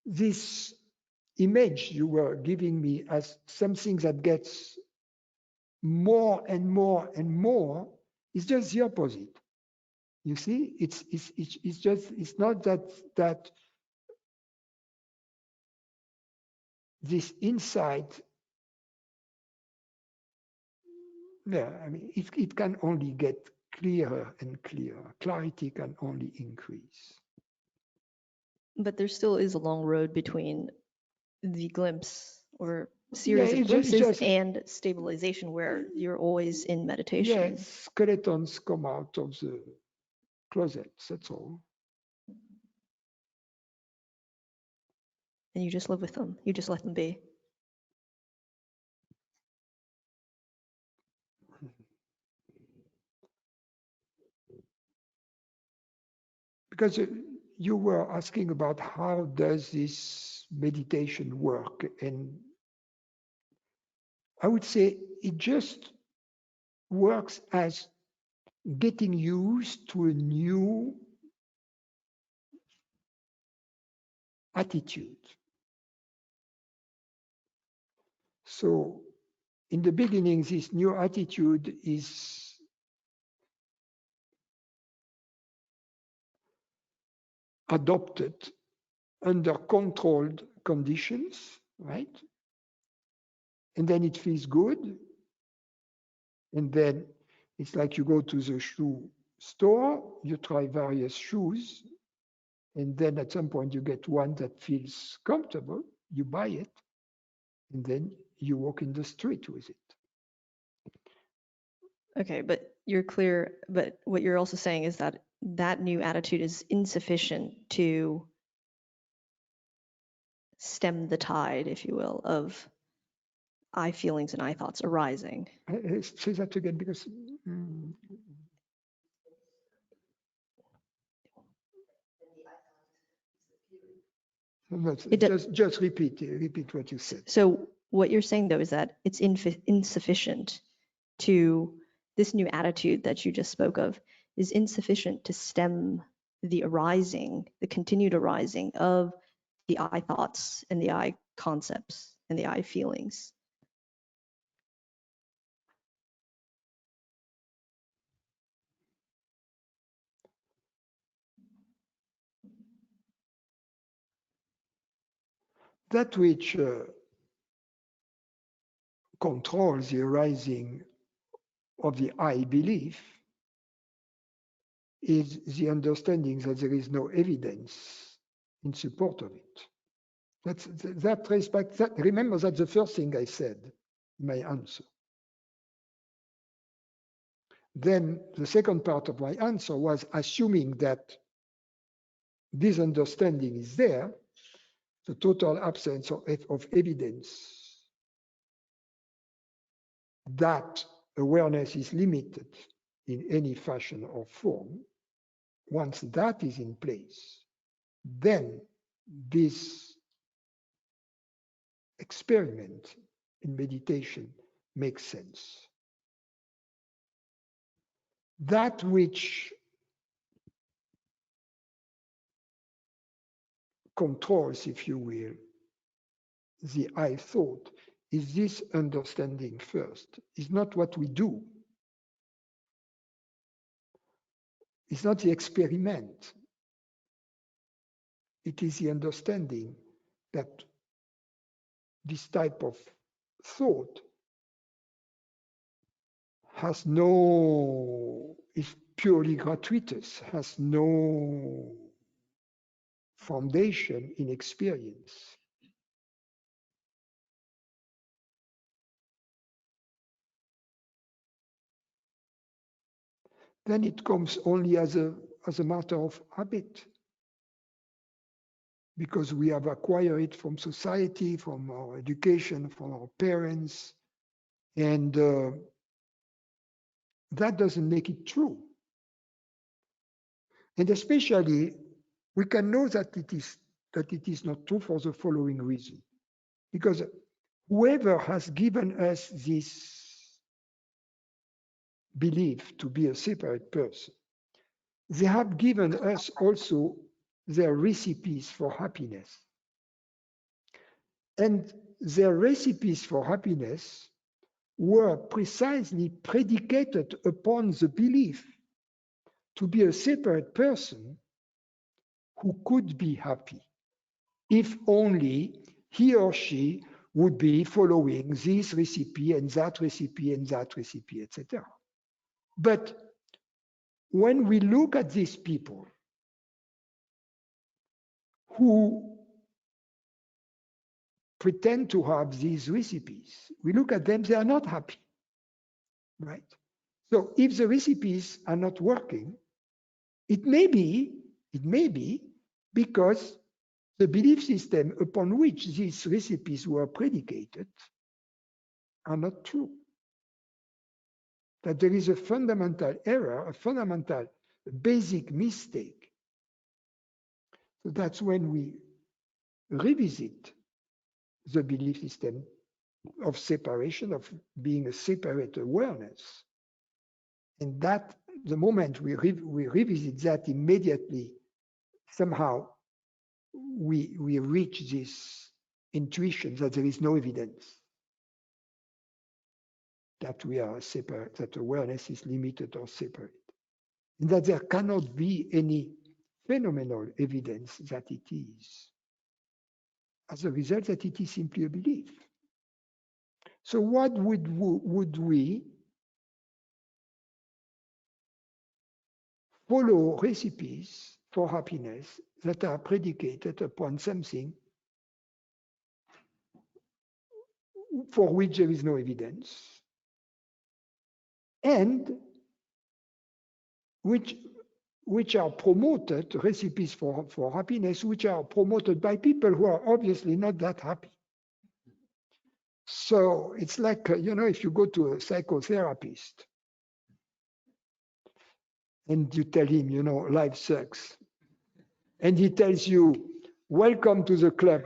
this image you were giving me as something that gets more and more and more is just the opposite. You see, it's not that this insight, yeah, I mean, it can only get clearer and clearer. Clarity can only increase. But there still is a long road between the glimpse or series Yeah, of glimpses just, and stabilization, where you're always in meditation. yeah, skeletons come out of the closets, that's all. And you just live with them. You just let them be. Because you were asking about how does this meditation work, and I would say it just works as getting used to a new attitude. So in the beginning, this new attitude is adopted under controlled conditions, right? And then it feels good. And then it's like you go to the shoe store, you try various shoes, and then at some point you get one that feels comfortable, you buy it, and then you walk in the street with it. Okay, but you're clear. But what you're also saying is that that new attitude is insufficient to stem the tide, if you will, of I feelings and I thoughts arising. Say that again, because just repeat what you said. So what you're saying, though, is that it's insufficient to, this new attitude that you just spoke of is insufficient to stem the arising, the continued arising of the I thoughts and the I concepts and the I feelings. That which controls the arising of the I belief is the understanding that there is no evidence in support of it. That respect, that, remember that's the first thing I said in my answer. Then the second part of my answer was assuming that this understanding is there, the total absence of evidence that awareness is limited in any fashion or form, once that is in place, then this experiment in meditation makes sense. That which controls, if you will, the I thought is this understanding first. It's not what we do. It's not the experiment. It is the understanding that this type of thought has no, is purely gratuitous, has no foundation in experience. Then it comes only as a matter of habit, because we have acquired it from society, from our education, from our parents, and that doesn't make it true. And especially, we can know that it is not true for the following reason. Because whoever has given us this belief to be a separate person, they have given us also their recipes for happiness. And their recipes for happiness were precisely predicated upon the belief to be a separate person who could be happy if only he or she would be following this recipe and that recipe and that recipe, etc. But when we look at these people who pretend to have these recipes, we look at them, they are not happy, right? So if the recipes are not working, it may be because the belief system upon which these recipes were predicated are not true. That there is a fundamental error, a fundamental basic mistake. So that's when we revisit the belief system of separation, of being a separate awareness. And that, the moment we revisit that, immediately, somehow, we reach this intuition that there is no evidence that we are separate, that awareness is limited or separate, and that there cannot be any phenomenal evidence that it is. As a result, that it is simply a belief. So what would we follow recipes for happiness that are predicated upon something for which there is no evidence, and which are promoted, recipes for happiness, which are promoted by people who are obviously not that happy. So it's like, if you go to a psychotherapist and you tell him, life sucks, and he tells you, welcome to the club,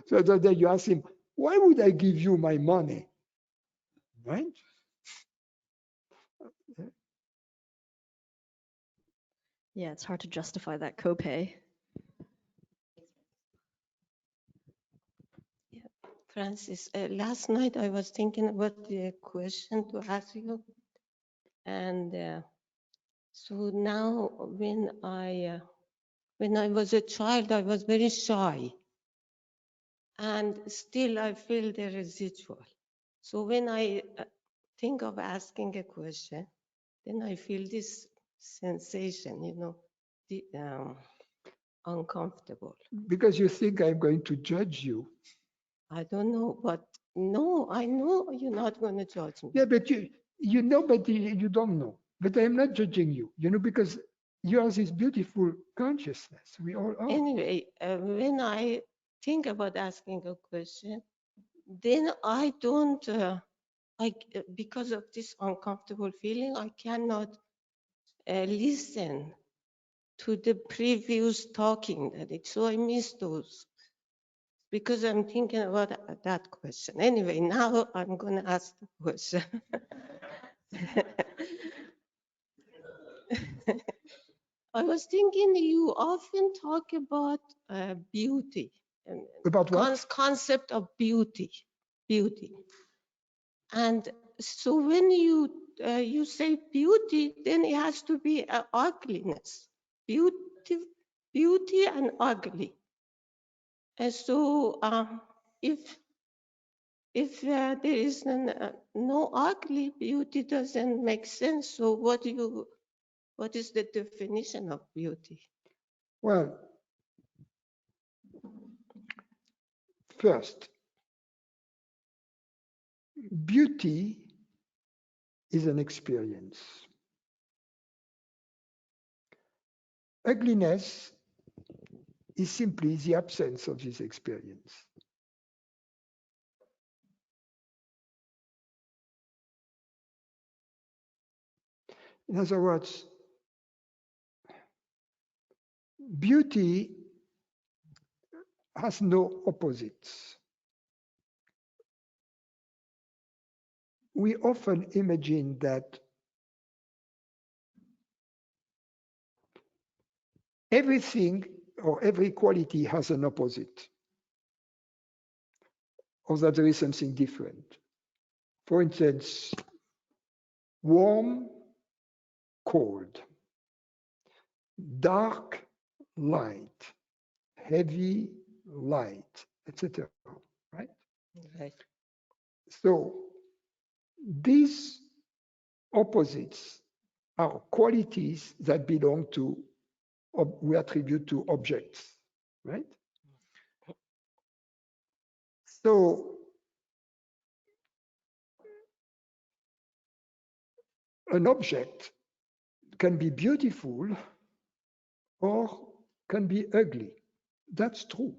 So then you ask him, why would I give you my money? Right? Yeah, it's hard to justify that copay. Francis, last night I was thinking about the question to ask you. And so now when I was a child, I was very shy. And still I feel the residual. So when I think of asking a question, then I feel this sensation, uncomfortable. Because you think I'm going to judge you. I don't know, but no, I know you're not going to judge me. Yeah, but you know, but you don't know. But I'm not judging you, because You are this beautiful consciousness. We all are. Anyway, when I think about asking a question, then I don't, because of this uncomfortable feeling, I cannot listen to the previous talking that it, so I miss those because I'm thinking about that question. Anyway, now I'm going to ask the question. I was thinking you often talk about beauty and About what? concept of beauty. And so when you say beauty, then it has to be ugliness, beauty and ugly. And so if there is no ugly, beauty doesn't make sense. So what is the definition of beauty? Well, first, beauty is an experience. Ugliness is simply the absence of this experience. In other words, beauty has no opposites. We often imagine that everything or every quality has an opposite, or that there is something different. For instance, warm, cold, dark, light, heavy, light, etc. Right? Right. So these opposites are qualities that belong to, we attribute to objects, right? So an object can be beautiful or can be ugly. That's true.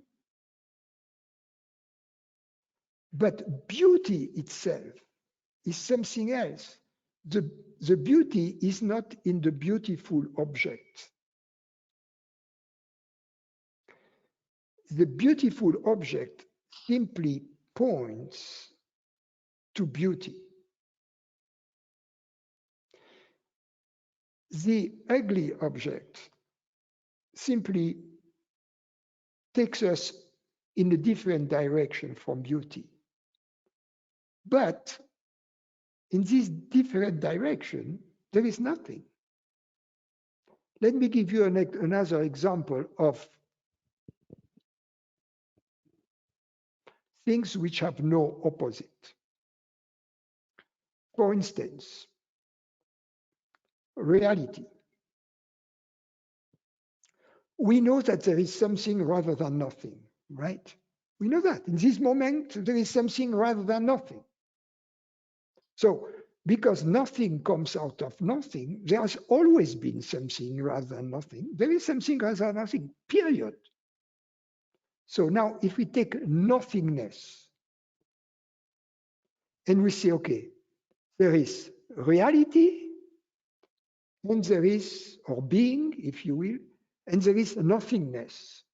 But beauty itself is something else. The beauty is not in the beautiful object. The beautiful object simply points to beauty. The ugly object simply takes us in a different direction from beauty. But in this different direction, there is nothing. Let me give you another example of things which have no opposite. For instance, reality. We know that there is something rather than nothing, right? We know that. In this moment, there is something rather than nothing. So, because nothing comes out of nothing, there has always been something rather than nothing. There is something rather than nothing, period. So now, if we take nothingness, and we say, okay, there is reality, and there is, or being, if you will, and there is nothingness,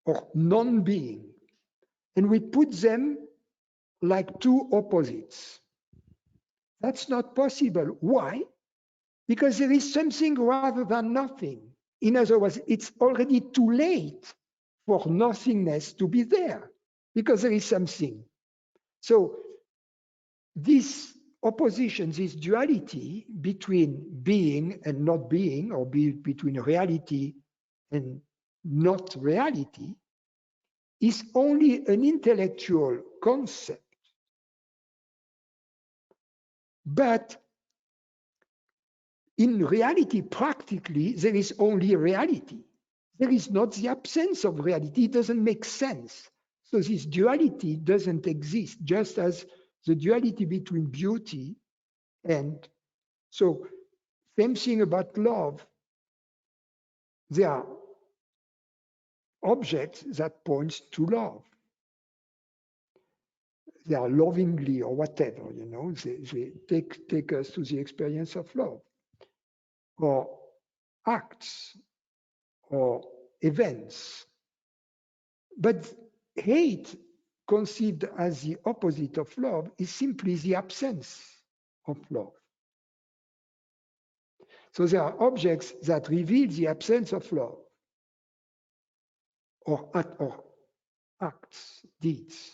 or non-being. And we put them like two opposites. That's not possible. Why? Because there is something rather than nothing. In other words, it's already too late for nothingness to be there, because there is something. So this opposition, this duality between being and not being, or between reality and not reality, is only an intellectual concept. But in reality, practically, there is only reality. There is not the absence of reality. It doesn't make sense. So this duality doesn't exist, just as the duality between beauty and, so same thing about love. they are objects that points to love. They are lovingly or whatever, you know, they take us to the experience of love, or acts, or events. But hate, conceived as the opposite of love, is simply the absence of love. So there are objects that reveal the absence of love, or acts, deeds.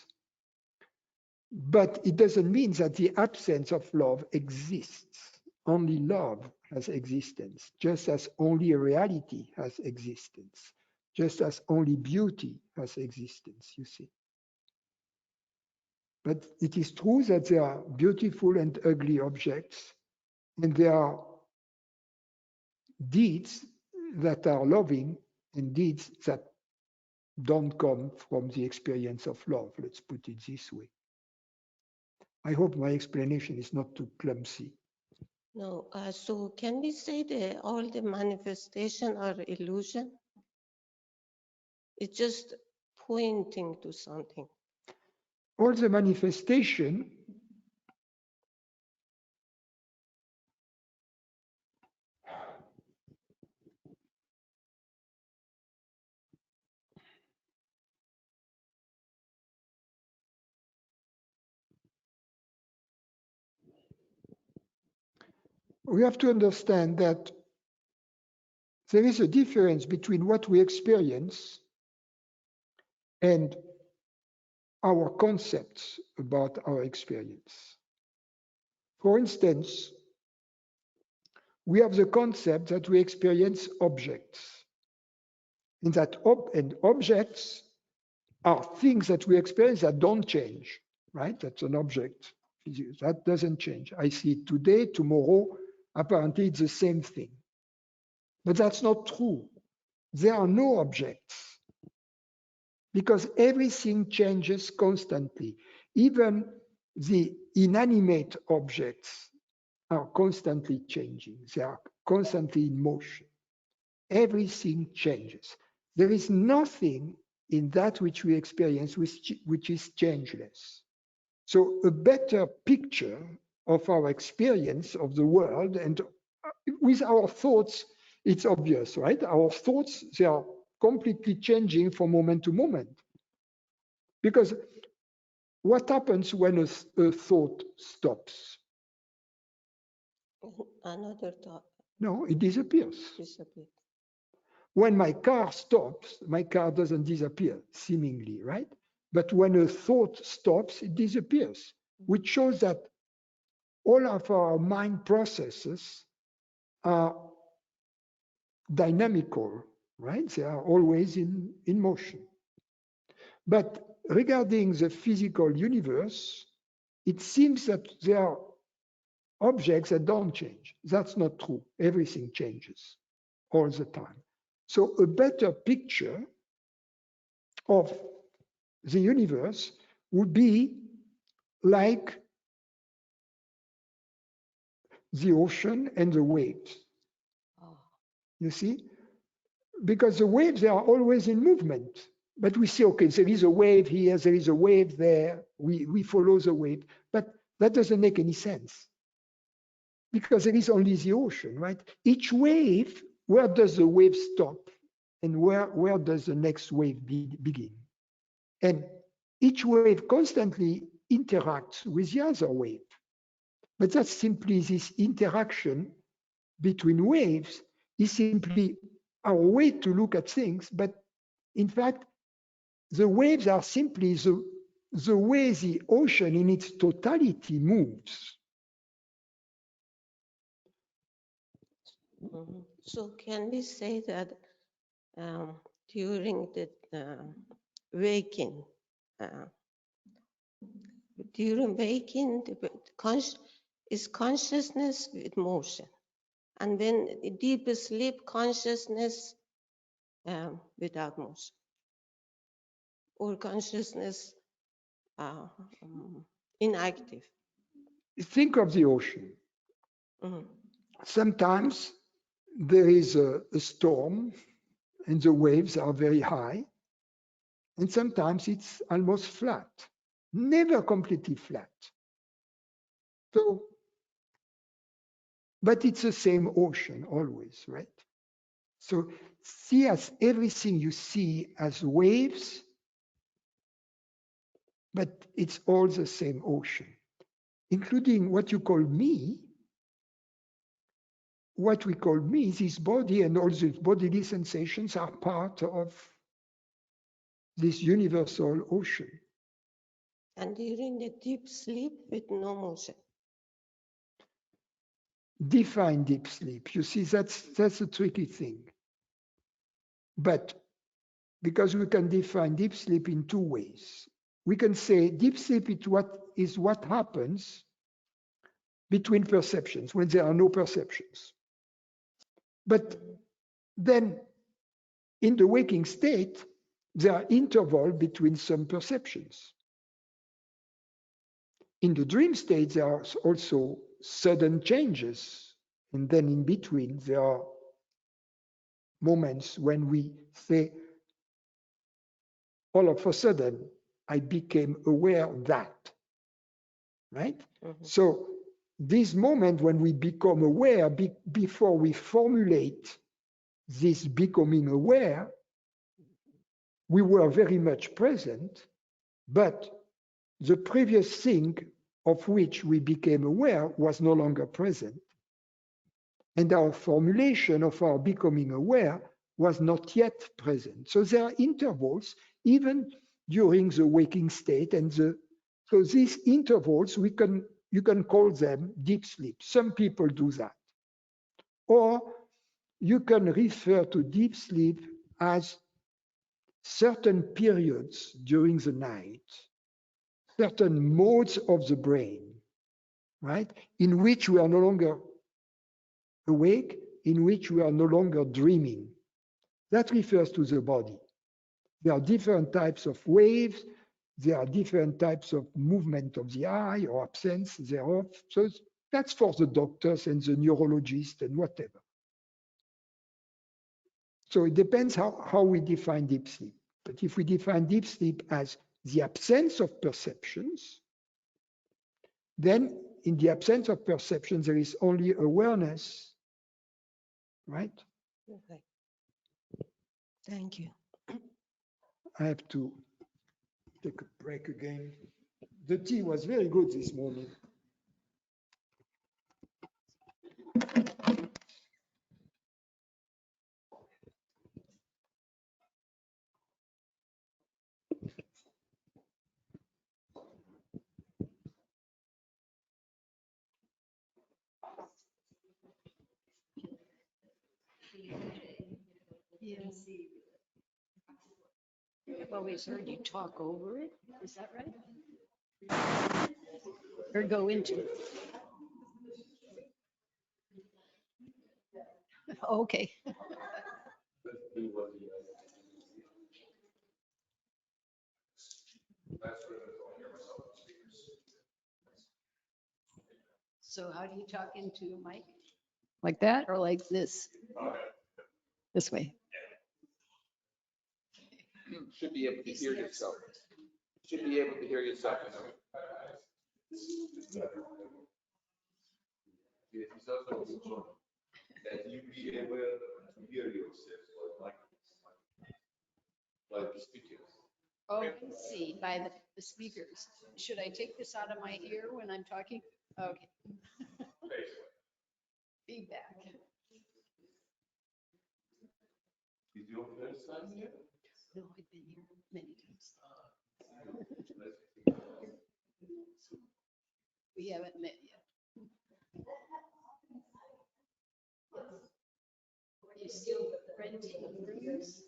But it doesn't mean that the absence of love exists. Only love has existence, just as only reality has existence, just as only beauty has existence, you see. But it is true that there are beautiful and ugly objects, and there are deeds that are loving and deeds that don't come from the experience of love, let's put it this way. I hope my explanation is not too clumsy. No, so can we say that all the manifestation are illusion? It's just pointing to something. All the manifestation we have to understand that there is a difference between what we experience and our concepts about our experience. For instance, we have the concept that we experience objects, and that objects are things that we experience that don't change, right? That's an object. That doesn't change. I see it today, tomorrow, apparently it's the same thing. But that's not true. There are no objects because everything changes constantly. Even the inanimate objects are constantly changing. They are constantly in motion. Everything changes. There is nothing in that which we experience which is changeless. So a better picture of our experience of the world, and with our thoughts, it's obvious, right? Our thoughts, they are completely changing from moment to moment. Because what happens when a thought stops? Another thought No, it disappears. disappeared. When my car stops, my car doesn't disappear, seemingly, right? But when a thought stops, it disappears, which shows that all of our mind processes are dynamical, right? They are always in motion. But regarding the physical universe, it seems that there are objects that don't change. That's not true. Everything changes all the time. So a better picture of the universe would be like the ocean and the waves. Oh. You see? Because the waves, they are always in movement. But we see, okay, there is a wave here, there is a wave there. We follow the wave. But that doesn't make any sense. Because there is only the ocean, right? Each wave, where does the wave stop? And where does the next wave begin? And each wave constantly interacts with the other wave. But that's simply this interaction between waves is simply our way to look at things. But in fact, the waves are simply the way the ocean in its totality moves. Mm-hmm. So can we say that during the waking, is consciousness with motion, and then deep sleep consciousness without motion, or consciousness inactive? Think of the ocean. Mm-hmm. Sometimes there is a storm, and the waves are very high, and sometimes it's almost flat, never completely flat. So, but it's the same ocean always, right? So see as everything you see as waves, but it's all the same ocean, including what you call me. What we call me, this body and all these bodily sensations are part of this universal ocean. And during the deep sleep with no motion. Define deep sleep. You see, that's a tricky thing. But because we can define deep sleep in two ways. We can say deep sleep is what happens between perceptions, when there are no perceptions. But then in the waking state, there are intervals between some perceptions. In the dream state, there are also sudden changes. And then in between, there are moments when we say, all of a sudden, I became aware that, right? Mhm. So this moment when we become aware, before we formulate this becoming aware, we were very much present, but the previous thing of which we became aware was no longer present. And our formulation of our becoming aware was not yet present. So there are intervals, even during the waking state. And so these intervals, you can call them deep sleep. Some people do that. Or you can refer to deep sleep as certain periods during the night, certain modes of the brain, right? In which we are no longer awake, in which we are no longer dreaming. That refers to the body. There are different types of waves. There are different types of movement of the eye or absence thereof. So that's for the doctors and the neurologists and whatever. So it depends how we define deep sleep. But if we define deep sleep as the absence of perceptions, then in the absence of perception, there is only awareness, right? Okay. Thank you. I have to take a break again. The tea was very good this morning. Yes. I've always heard you talk over it. Is that right? Or go into it? Okay. So how do you talk into a mic? Like that or like this? This way. You should be able to hear yourself. You should be able to hear yourself. That you be able to hear yourself like the speakers. Oh, I see, by the speakers. Should I take this out of my ear when I'm talking? Okay. Feedback. Is your first time here? No, I've been here many times. We haven't met yet. Are you still renting rooms?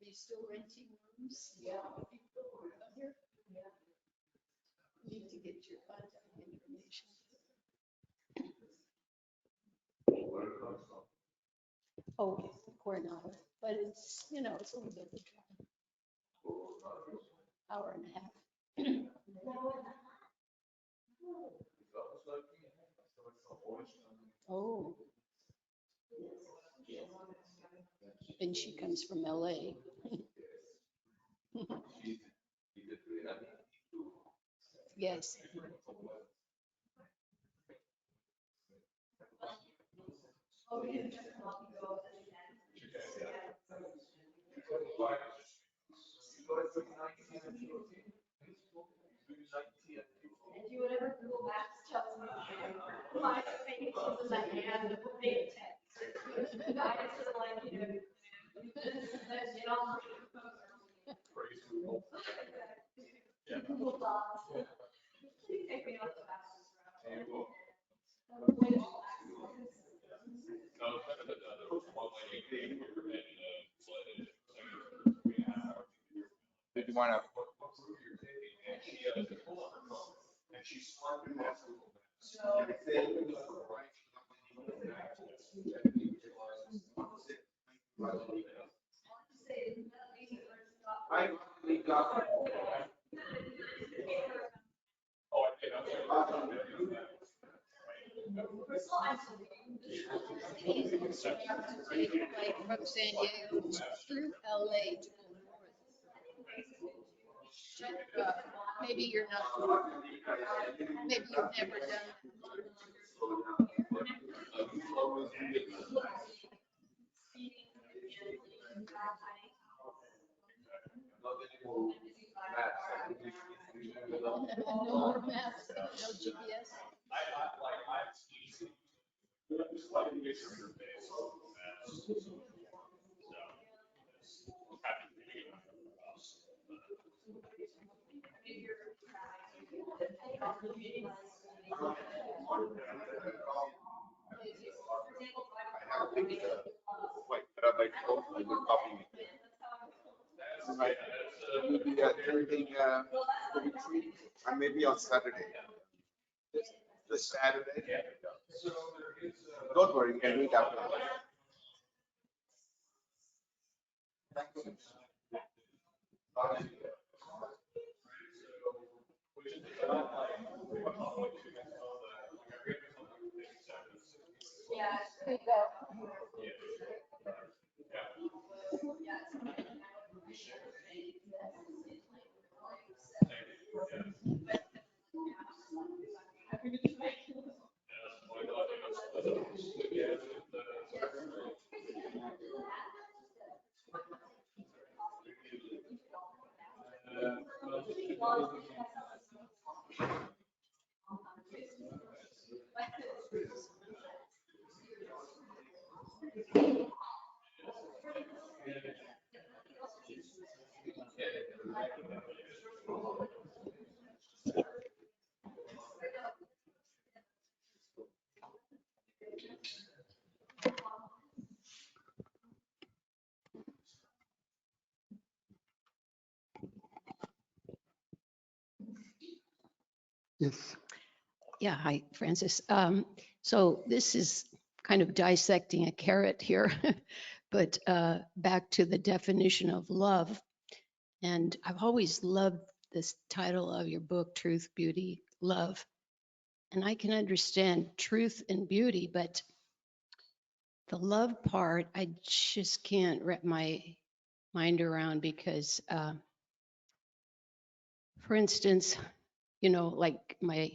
Are you still renting rooms? Yeah. Here? Need to get your contact information. Oh, Coronado, but it's, it's a little bit of a drive. Hour and a half. Oh. And she comes from LA. Yes. Did you want to? Like from San Diego through LA to go north. Maybe you're not, maybe you've never done. No more maps, no GPS. Wait, but I'd like to go for the copy. Right. We'll be attending the retreat, maybe on Saturday. This Saturday. Don't worry, you can do it after. Yes. Yeah, hi, Francis. So this is kind of dissecting a carrot here, but back to the definition of love. And I've always loved this title of your book, Truth, Beauty, Love. And I can understand truth and beauty, but the love part, I just can't wrap my mind around because, for instance, you know, like my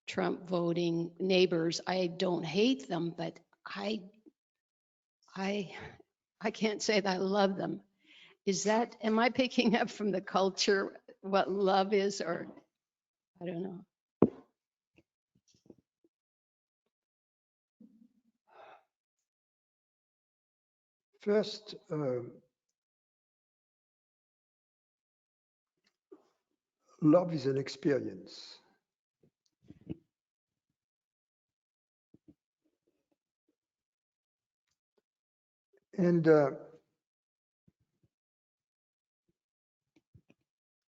Trump voting neighbors, I don't hate them, but I can't say that I love them. Is that, am I picking up from the culture what love is, or I don't know? First, love is an experience. And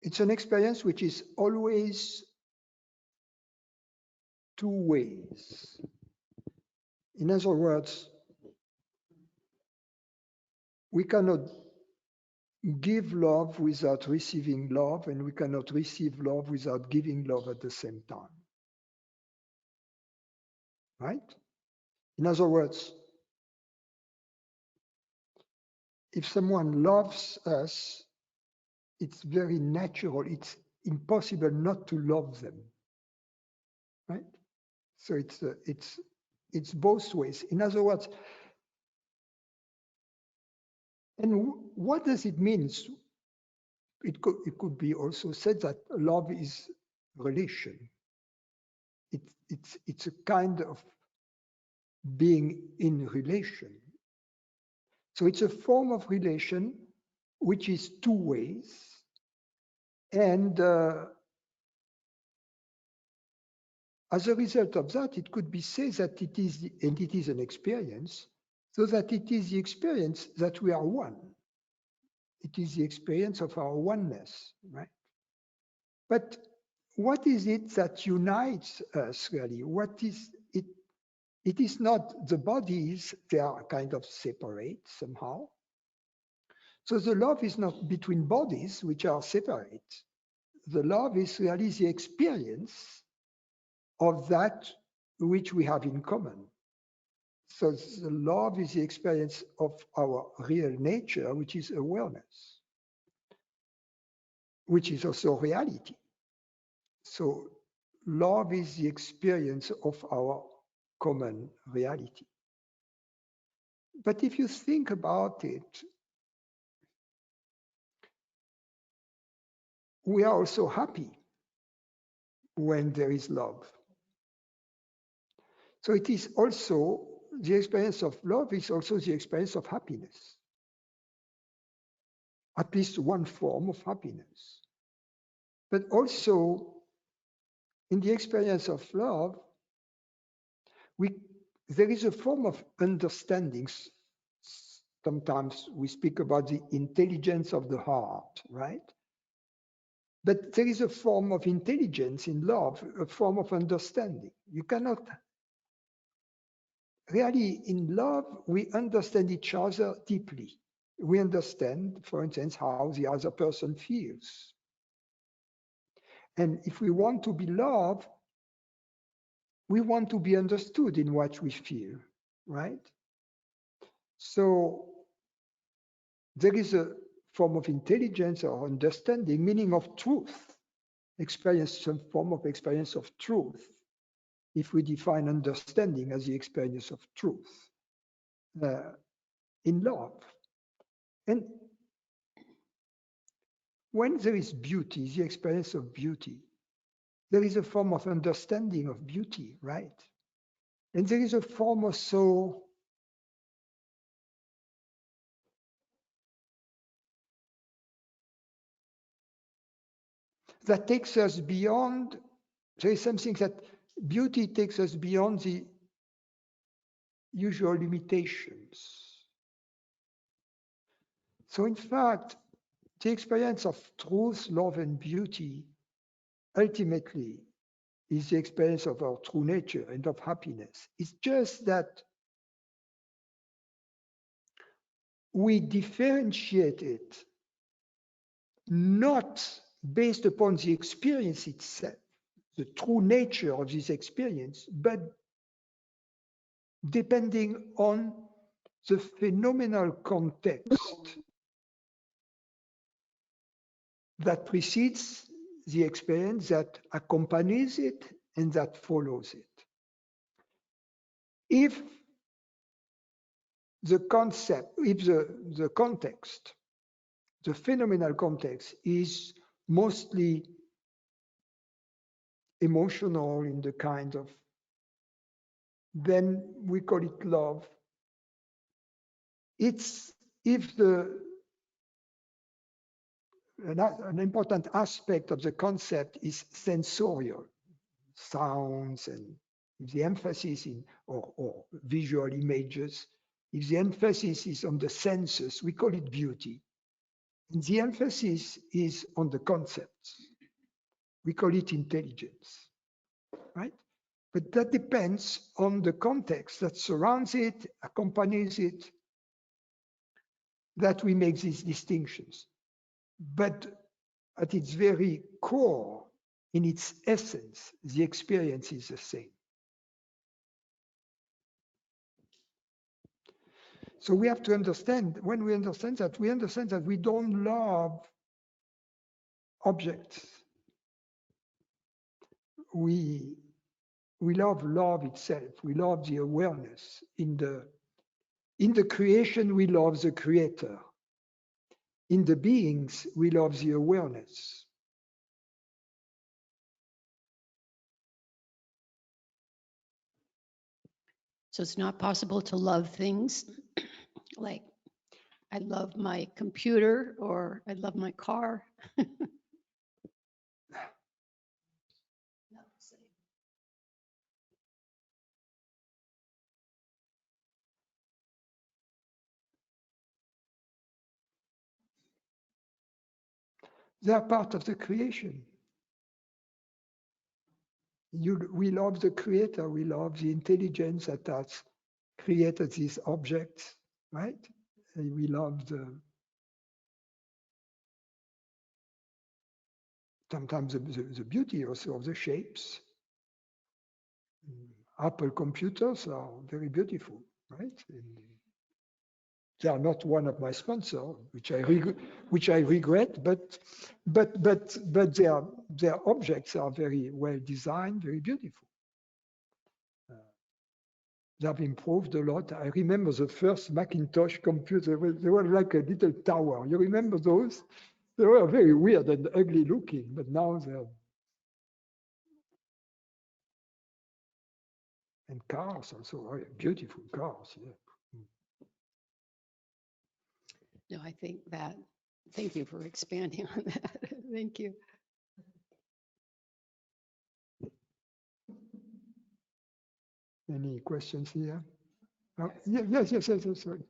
it's an experience which is always two ways. In other words, we cannot give love without receiving love, and we cannot receive love without giving love at the same time. Right? In other words, if someone loves us, it's very natural. It's impossible not to love them, right? So it's both ways. In other words, and what does it mean? It could be also said that love is relation. It's a kind of being in relation. So it's a form of relation which is two ways. And as a result of that, it could be said that it is, and it is an experience, so that it is the experience that we are one. It is the experience of our oneness, right? But what is it that unites us really? What is it? It is not the bodies, they are kind of separate somehow. So the love is not between bodies which are separate. The love is really the experience of that which we have in common. So the love is the experience of our real nature, which is awareness, which is also reality. So love is the experience of our common reality. But if you think about it, we are also happy when there is love. So it is also, the experience of love is also the experience of happiness. At least one form of happiness. But also, in the experience of love, there is a form of understanding. Sometimes we speak about the intelligence of the heart, right? But there is a form of intelligence in love, a form of understanding. You cannot, really in love, we understand each other deeply. We understand, for instance, how the other person feels. And if we want to be loved, we want to be understood in what we feel, right? So there is a form of intelligence or understanding, meaning of truth, experience, some form of experience of truth, if we define understanding as the experience of truth in love. And when there is beauty, the experience of beauty, there is a form of understanding of beauty, right? And there is a form also that takes us beyond, there is something that beauty takes us beyond the usual limitations. So in fact, the experience of truth, love, and beauty ultimately is the experience of our true nature and of happiness. It's just that we differentiate it not based upon the experience itself, the true nature of this experience, but depending on the phenomenal context that precedes the experience, that accompanies it, and that follows it. If the concept, if the context, the phenomenal context is mostly emotional in the kind of, then we call it love. It's if an important aspect of the concept is sensorial, sounds, and if the emphasis in or visual images, if the emphasis is on the senses, we call it beauty. And the emphasis is on the concepts. We call it intelligence, right? But that depends on the context that surrounds it, accompanies it, that we make these distinctions. But at its very core, in its essence, the experience is the same. So we have to understand, when we understand that we don't love objects. We love love itself. We love the awareness. In the creation, we love the creator. In the beings, we love the awareness. So it's not possible to love things like I love my computer or I love my car. They are part of the creation. We love the creator, we love the intelligence that has created these objects, right? And we love sometimes the beauty also of the shapes. Apple computers are very beautiful, right? And they are not one of my sponsors, which I regret, but their objects are very well designed, very beautiful. They have improved a lot. I remember the first Macintosh computer, they were like a little tower. You remember those? They were very weird and ugly looking, but now they're. And cars also, beautiful cars, yeah. No, I think that, thank you for expanding on that. Thank you. Any questions here? Oh, yes, sorry.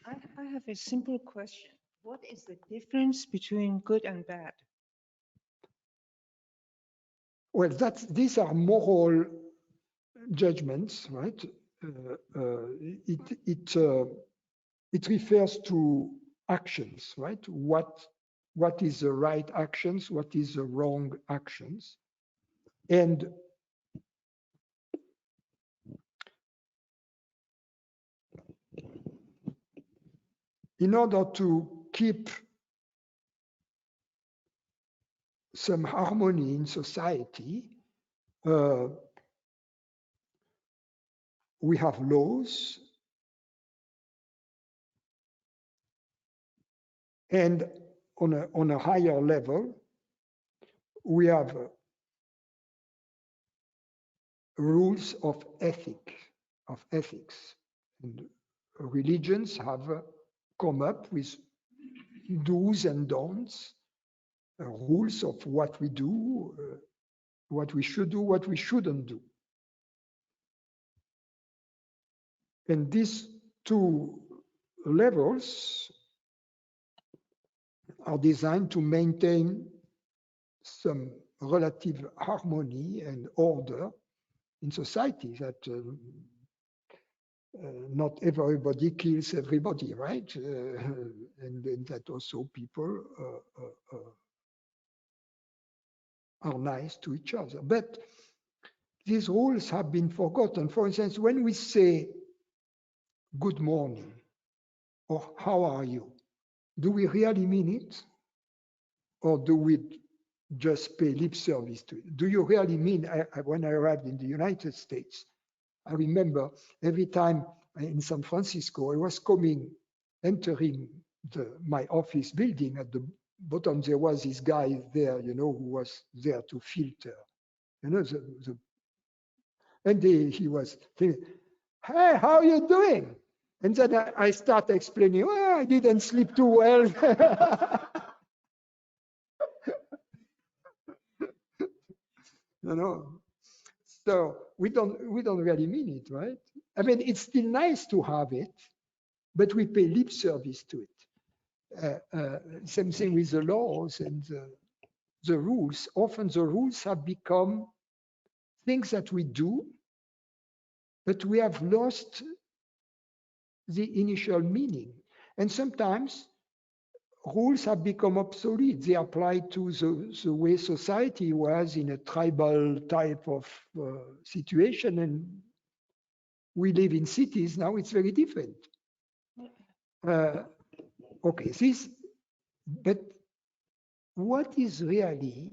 I have a simple question. What is the difference between good and bad? Well, these are moral judgments, right? It refers to actions, right? What is the right actions? What is the wrong actions? And in order to keep some harmony in society, we have laws, and on a higher level, we have rules of ethics. And religions have come up with do's and don'ts, rules of what we do, what we should do, what we shouldn't do. And these two levels are designed to maintain some relative harmony and order in society, that not everybody kills everybody, right? And that also people are nice to each other. But these rules have been forgotten. For instance, when we say good morning or how are you, do we really mean it? Or do we just pay lip service to it? Do you really mean, when I arrived in the United States, I remember every time in San Francisco, I was entering my office building. At the bottom, there was this guy there, you know, who was there to filter, you know, and he was thinking, hey, how are you doing? And then I start explaining, well, I didn't sleep too well. You know, so we don't really mean it, right? I mean, it's still nice to have it, but we pay lip service to it. Same thing with the laws and the rules. Often the rules have become things that we do, but we have lost the initial meaning. And sometimes rules have become obsolete. They apply to the way society was in a tribal type of situation, and we live in cities now, it's very different. Okay, but what is really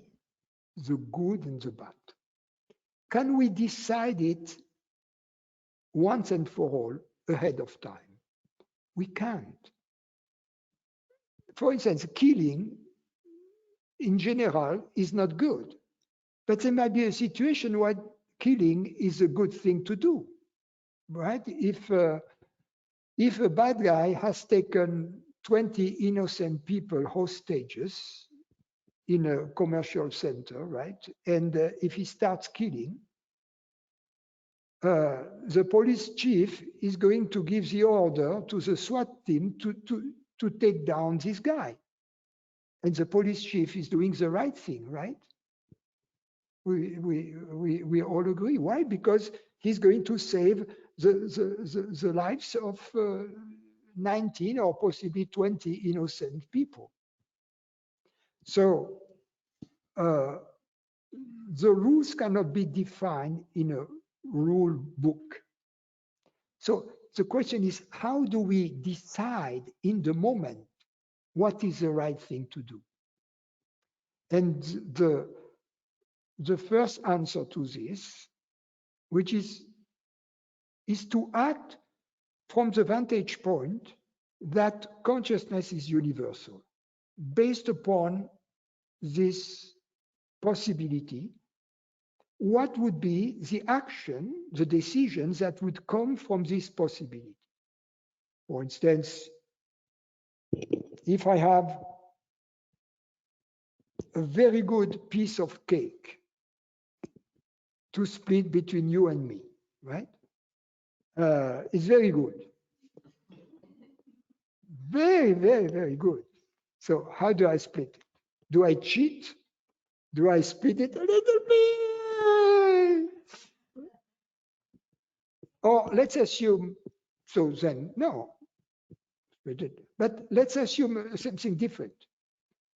the good and the bad? Can we decide it once and for all ahead of time? We can't. For instance, killing in general is not good, but there might be a situation where killing is a good thing to do, right? If a bad guy has taken 20 innocent people hostages in a commercial center, right? And if he starts killing, the police chief is going to give the order to the SWAT team to take down this guy. And the police chief is doing the right thing, right? We all agree. Why? Because he's going to save the lives of 19 or possibly 20 innocent people. So the rules cannot be defined in a rule book. So the question is, how do we decide in the moment what is the right thing to do? And the first answer to this, which is to act from the vantage point that consciousness is universal, based upon this possibility. What would be the action, the decisions that would come from this possibility? For instance, if I have a very good piece of cake to split between you and me, right? It's very good. Very, very, very good. So how do I split it? Do I cheat? Do I split it a little bit? Or let's assume, so then, no. But let's assume something different.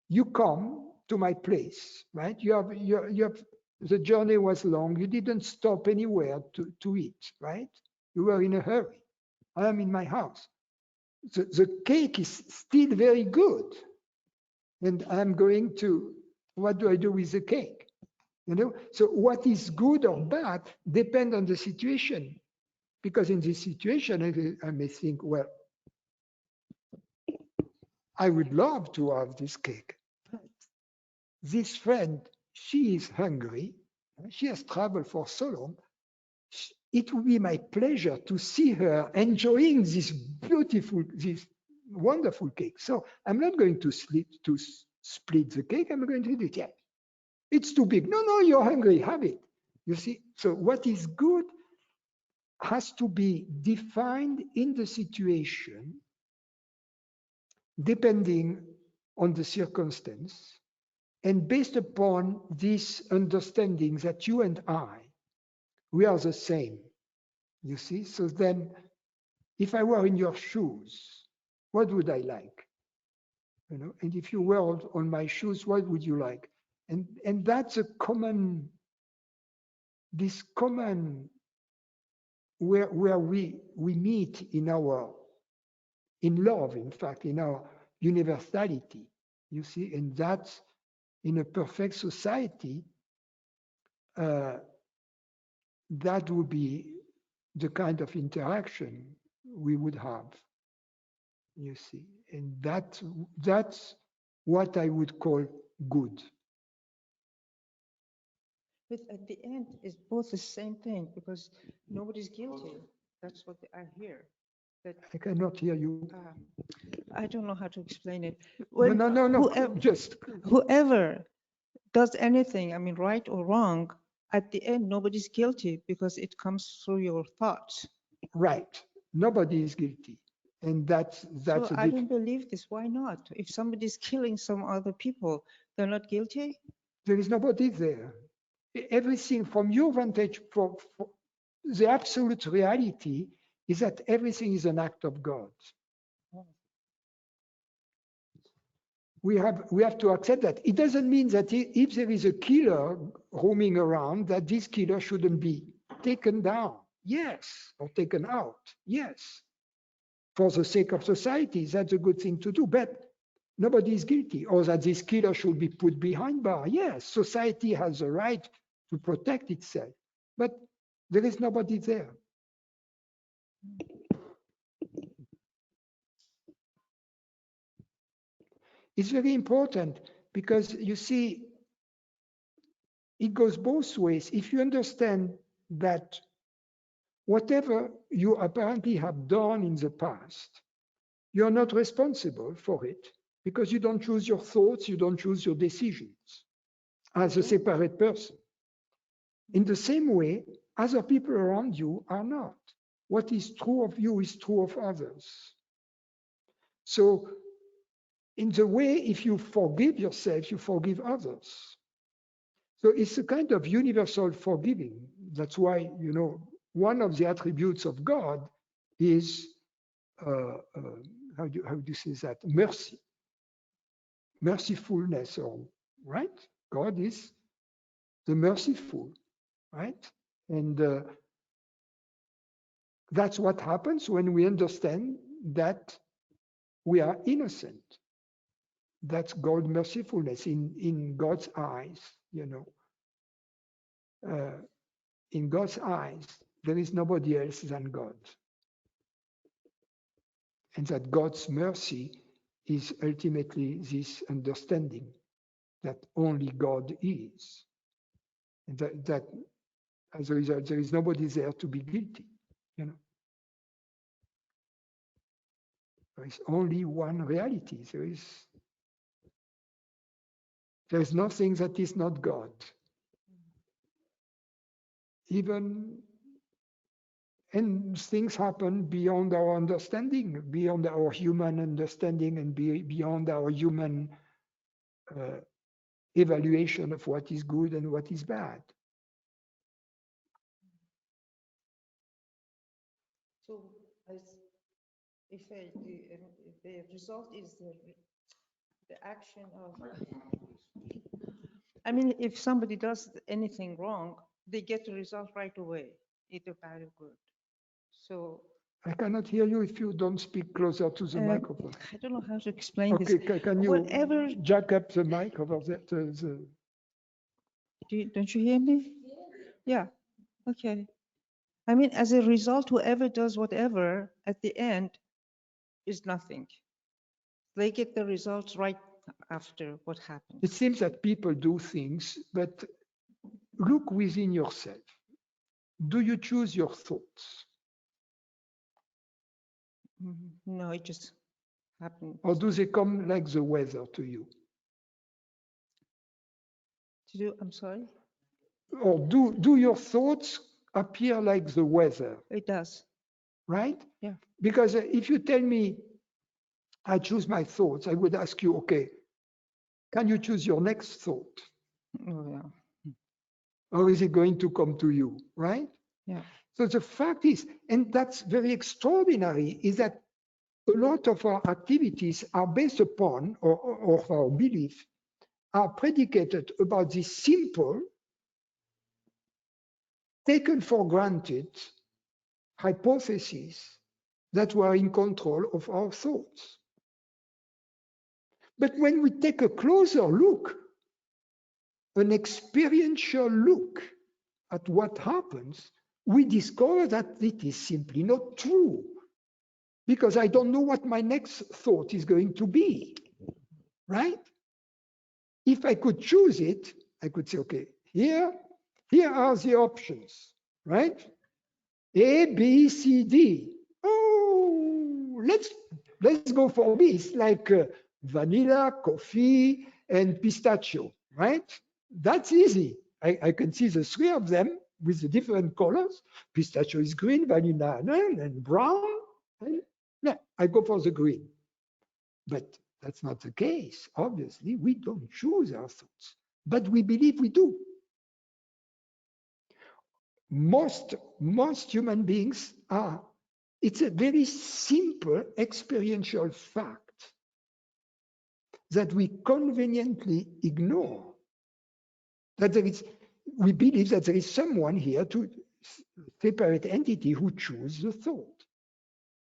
You come to my place, right? You have the journey was long. You didn't stop anywhere to eat, right? You were in a hurry. I am in my house. The cake is still very good. And I'm going to, what do I do with the cake? You know, so what is good or bad depends on the situation. Because in this situation, I may think, well, I would love to have this cake. This friend, she is hungry. She has traveled for so long. It would be my pleasure to see her enjoying this beautiful, this wonderful cake. So I'm not going to split the cake. I'm going to eat it. Yeah, it's too big. No, you're hungry. Have it. You see. So what is good has to be defined in the situation, depending on the circumstance, and based upon this understanding that you and I, we are the same. You see? So then, if I were in your shoes, what would I like? You know, and if you were on my shoes, what would you like? And that's a common, this common where we meet in love, in fact, in our universality. You see, and that's in a perfect society, that would be the kind of interaction we would have, you see. And that's what I would call good. But at the end, it's both the same thing because nobody's guilty. That's what I hear. That I cannot hear you. I don't know how to explain it. No, Whoever does anything, I mean, right or wrong, at the end, nobody's guilty because it comes through your thoughts. Right. Nobody is guilty. And that's so I don't believe this. Why not? If somebody's killing some other people, they're not guilty? There is nobody there. Everything from your vantage, for the absolute reality is that everything is an act of God. We have to accept that. It doesn't mean that if there is a killer roaming around, that this killer shouldn't be taken down. Yes. Or taken out? Yes. For the sake of society, that's a good thing to do. But nobody is guilty. Or that this killer should be put behind bar? Yes. Society has a right to protect itself. But there is nobody there. It's very important because you see, it goes both ways. If you understand that whatever you apparently have done in the past, you're not responsible for it because you don't choose your thoughts, you don't choose your decisions as a separate person. In the same way, other people around you are not. What is true of you is true of others. So in the way, if you forgive yourself, you forgive others. So it's a kind of universal forgiving. That's why, you know, one of the attributes of God is, how do you say that? Mercy, mercifulness, or right? God is the merciful, right? And that's what happens when we understand that we are innocent. That's God's mercifulness in God's eyes, you know. In God's eyes, there is nobody else than God. And that God's mercy is ultimately this understanding that only God is. And that as a result, there is nobody there to be guilty, you know. There is only one reality. There is nothing that is not God. And things happen beyond our understanding, beyond our human understanding, and beyond our human evaluation of what is good and what is bad. So, if the result is the action of, I mean, if somebody does anything wrong, they get the result right away, either bad or good. So I cannot hear you if you don't speak closer to the microphone. I don't know how to explain this. Okay, can you Whatever, jack up the mic over there? don't you hear me? Yeah, okay. I mean, as a result, whoever does whatever at the end is nothing. They get the results right after what happens. It seems that people do things, but look within yourself. Do you choose your thoughts? No, it just happens. Or do they come like the weather to you? I'm sorry? Or do your thoughts appear like the weather? It does. Right? Yeah. Because if you tell me, I choose my thoughts, I would ask you, okay, can you choose your next thought? Oh, yeah. Or is it going to come to you, right? Yeah. So the fact is, and that's very extraordinary, is that a lot of our activities are based upon, or our beliefs are predicated about this simple, taken for granted hypothesis that we are in control of our thoughts. But when we take a closer look, an experiential look at what happens, we discover that it is simply not true, because I don't know what my next thought is going to be, right? If I could choose it, I could say, okay, here are the options, right? A, B, C, D. Oh, let's go for B. It's like vanilla, coffee, and pistachio, right? That's easy. I can see the three of them with the different colors. Pistachio is green, vanilla and brown. And yeah, I go for the green. But that's not the case. Obviously, we don't choose our thoughts, but we believe we do. Most human beings are. It's a very simple experiential fact that we conveniently ignore. That we believe that there is someone here to separate entity who choose the thought.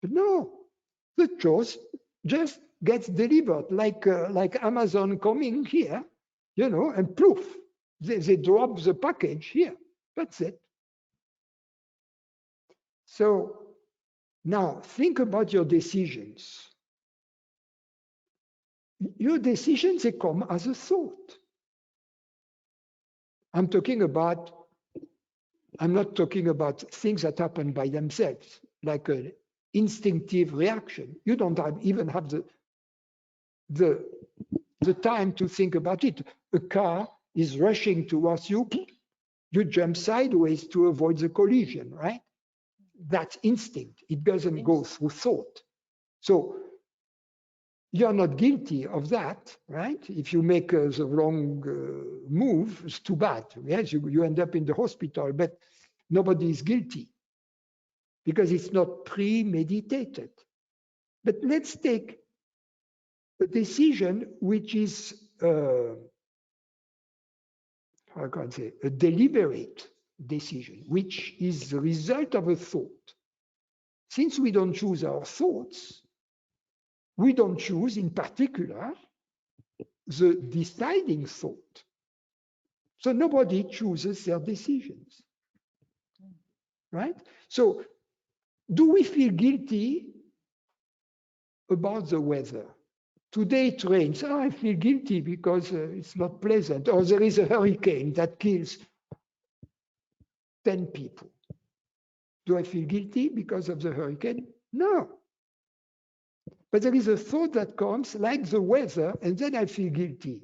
But no, the choice just gets delivered like Amazon coming here, you know, and poof, they drop the package here. That's it. So now think about your decisions. Your decisions, they come as a thought. I'm not talking about things that happen by themselves, like an instinctive reaction. You don't even have the time to think about it. A car is rushing towards you, you jump sideways to avoid the collision, right? That's instinct. It doesn't go through thought. So you're not guilty of that, right? If you make the wrong move, it's too bad. Yes, you end up in the hospital, but nobody is guilty because it's not premeditated. But let's take a decision which is, how can I say, a deliberate decision, which is the result of a thought. Since we don't choose our thoughts, we don't choose in particular the deciding thought. So nobody chooses their decisions, right? So do we feel guilty about the weather? Today it rains. Oh, I feel guilty because it's not pleasant. Or there is a hurricane that kills 10 people. Do I feel guilty because of the hurricane? No. But there is a thought that comes like the weather, and then I feel guilty.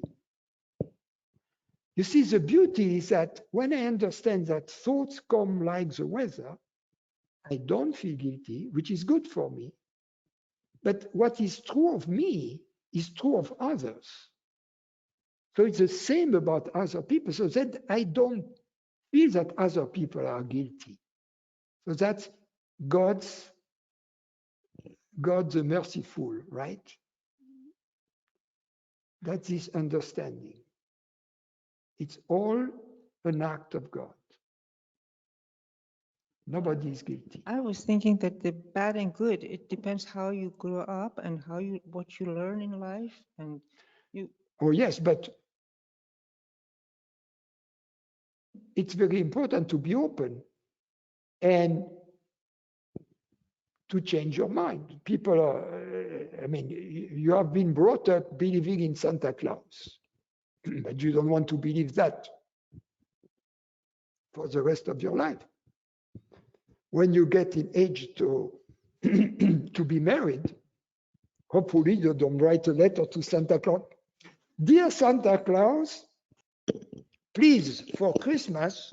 You see, the beauty is that when I understand that thoughts come like the weather, I don't feel guilty, which is good for me. But what is true of me is true of others. So it's the same about other people. So that I don't feel that other people are guilty. So that's God the merciful, right? That's this understanding. It's all an act of God. Nobody is guilty. I was thinking that the bad and good, it depends how you grow up and what you learn in life, and you. Oh yes, but it's very important to be open and to change your mind. People are, I mean, you have been brought up believing in Santa Claus, but you don't want to believe that for the rest of your life. When you get in age to to be married, hopefully you don't write a letter to Santa Claus. Dear Santa Claus, please, for Christmas,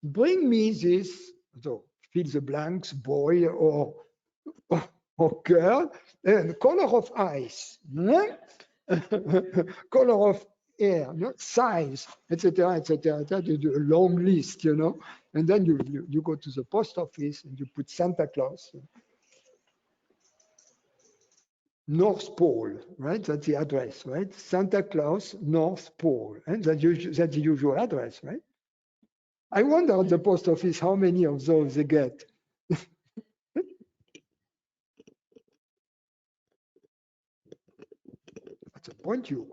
bring me this, so fill the blanks, boy or girl, and color of eyes, color of hair, size, etc., etc. You do a long list, you know, and then you go to the post office and you put Santa Claus, North Pole, right? That's the address, right? Santa Claus, North Pole, and that's the usual address, right? I wonder at the post office how many of those they get. At the point you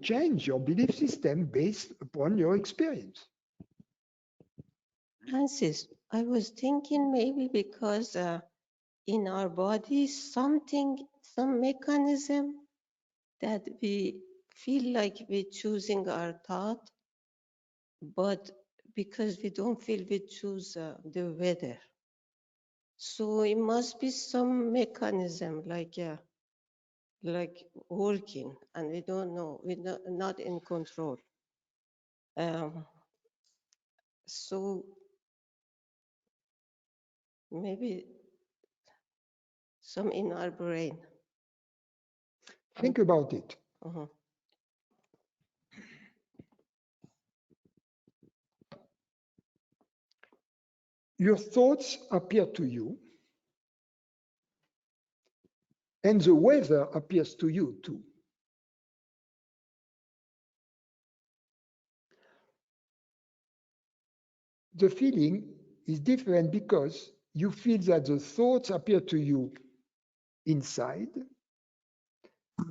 change your belief system based upon your experience. Francis, I was thinking maybe because in our bodies some mechanism that we feel like we're choosing our thought, but because we don't feel we choose the weather. So it must be some mechanism like working, and we don't know, we're not in control. So maybe some in our brain. Think about it. Uh-huh. Your thoughts appear to you, and the weather appears to you too. the feeling is different because you feel that the thoughts appear to you inside,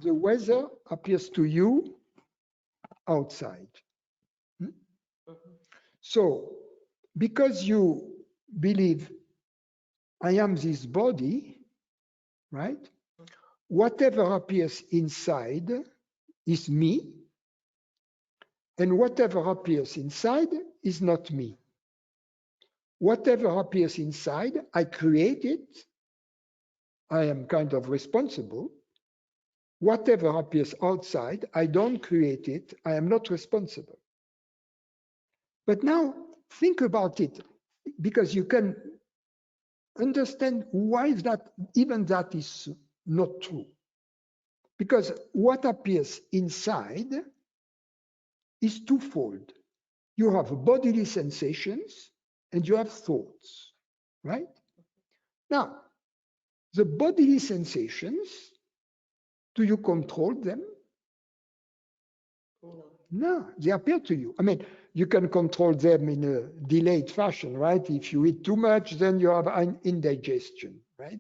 the weather appears to you outside. So, because you believe I am this body, right? Whatever appears inside is me, and whatever appears inside is not me. Whatever appears inside, I create it. I am kind of responsible. Whatever appears outside, I don't create it. I am not responsible. But now think about it, because you can understand why that even that is not true. Because what appears inside is twofold. You have bodily sensations and you have thoughts, right? Now, the bodily sensations, do you control them? No, they appear to you. I mean, you can control them in a delayed fashion, right? If you eat too much, then you have an indigestion, right?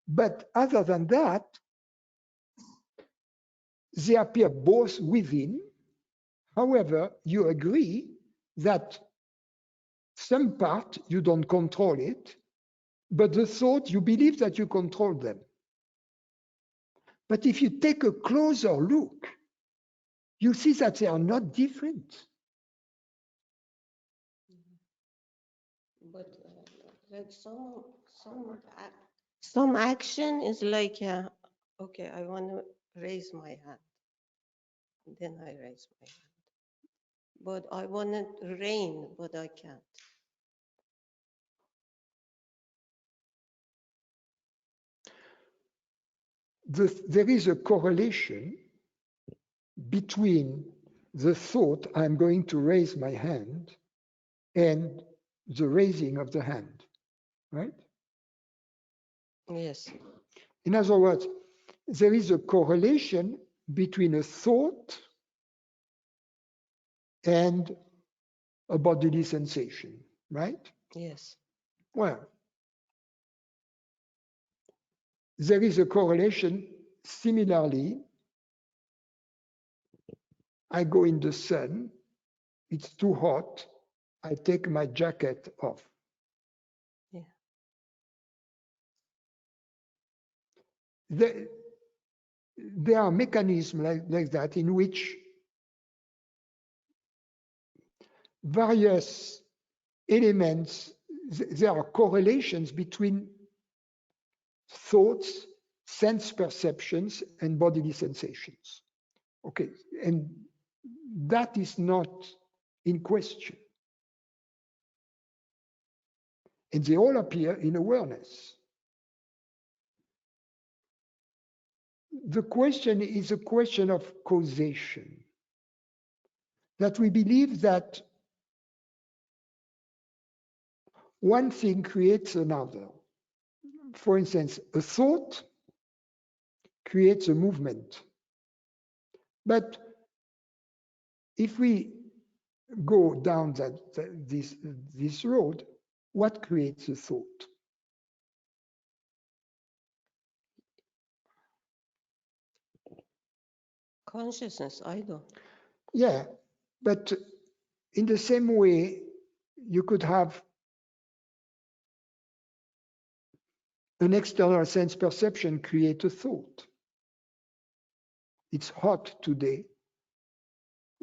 But other than that, they appear both within. However, you agree that some part you don't control it, but the thought you believe that you control them. But if you take a closer look, you see that they are not different. But like some action is like, okay, I want to raise my hand. Then I raise my hand. But I want it to rain, but I can't. There is a correlation between the thought I'm going to raise my hand and the raising of the hand, right? Yes. In other words, there is a correlation between a thought and a bodily sensation, right? Yes. Well, there is a correlation similarly. I go in the sun, it's too hot, I take my jacket off. Yeah. There are mechanisms like that in which various elements, there are correlations between thoughts, sense perceptions, and bodily sensations. Okay, and that is not in question. And they all appear in awareness. The question is a question of causation. That we believe that one thing creates another. For instance, a thought creates a movement. But if we go down this road, what creates a thought? Consciousness, I don't. Yeah, but in the same way, you could have an external sense perception create a thought. It's hot today.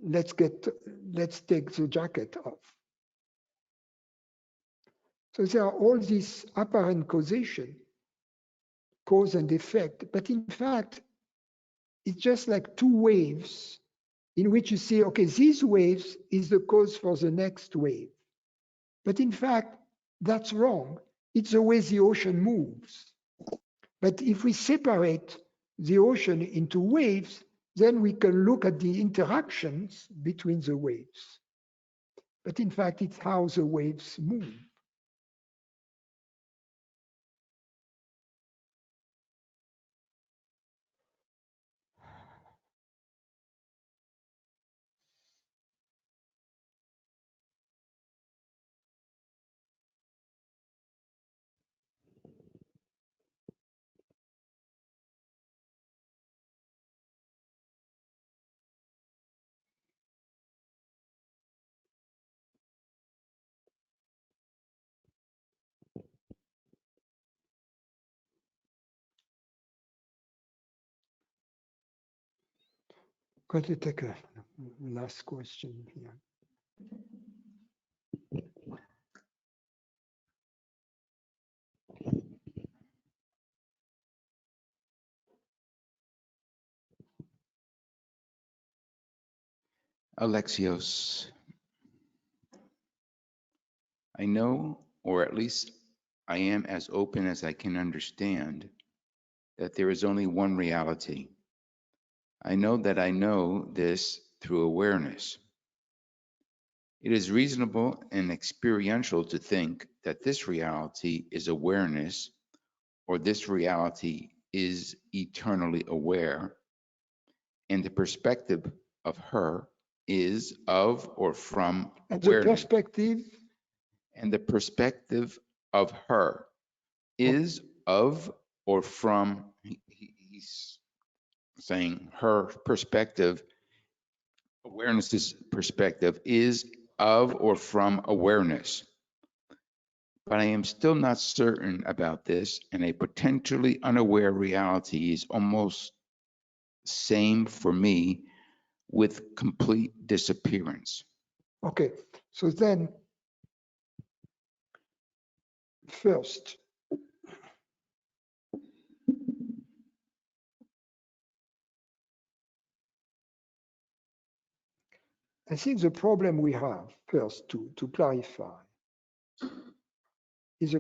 Let's take the jacket off. So there are all these apparent causation, cause and effect, but in fact, it's just like two waves in which you see, okay, these waves is the cause for the next wave. But in fact, that's wrong. It's the way the ocean moves. But if we separate the ocean into waves, then we can look at the interactions between the waves. But in fact, it's how the waves move. Could you take a last question here? Alexios, I know, or at least I am as open as I can understand, that there is only one reality. I know that I know this through awareness. It is reasonable and experiential to think that this reality is awareness, or this reality is eternally aware, and the perspective of her is of or from And the awareness. perspective, And the perspective of her is of or from, he's saying her perspective, awareness's perspective is of or from awareness. But I am still not certain about this, and a potentially unaware reality is almost same for me with complete disappearance. okay. So then, first, I think the problem we have first to clarify is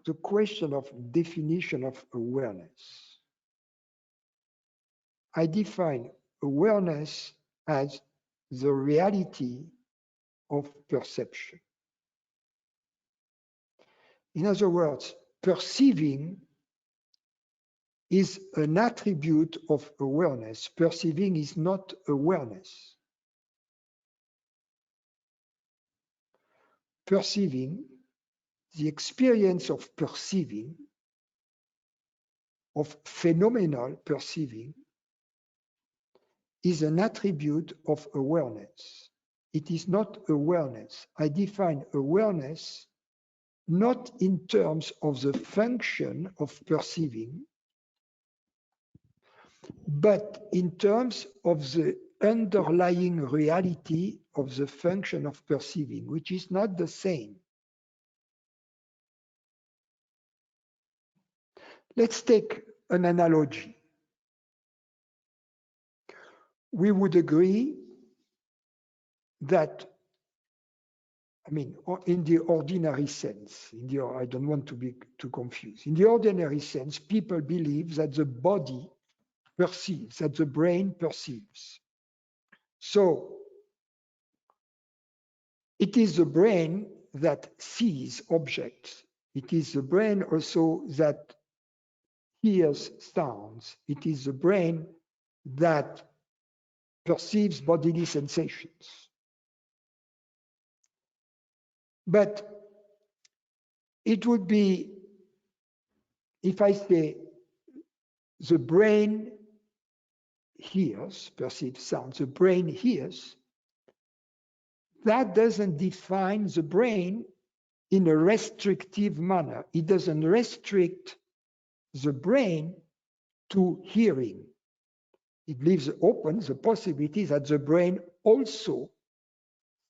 the question of definition of awareness. I define awareness as the reality of perception. In other words, perceiving is an attribute of awareness. Perceiving is not awareness. Perceiving, the experience of perceiving, of phenomenal perceiving, is an attribute of awareness. It is not awareness. I define awareness not in terms of the function of perceiving, but in terms of the underlying reality of the function of perceiving, which is not the same. Let's take an analogy. We would agree that, I mean, in the ordinary sense, I don't want to be too confused. In the ordinary sense, people believe that the body perceives, that the brain perceives. So it is the brain that sees objects. It is the brain also that hears sounds. It is the brain that perceives bodily sensations. But it would be, if I say the brain hears, perceives sounds, the brain hears, that doesn't define the brain in a restrictive manner. It doesn't restrict the brain to hearing. It leaves open the possibility that the brain also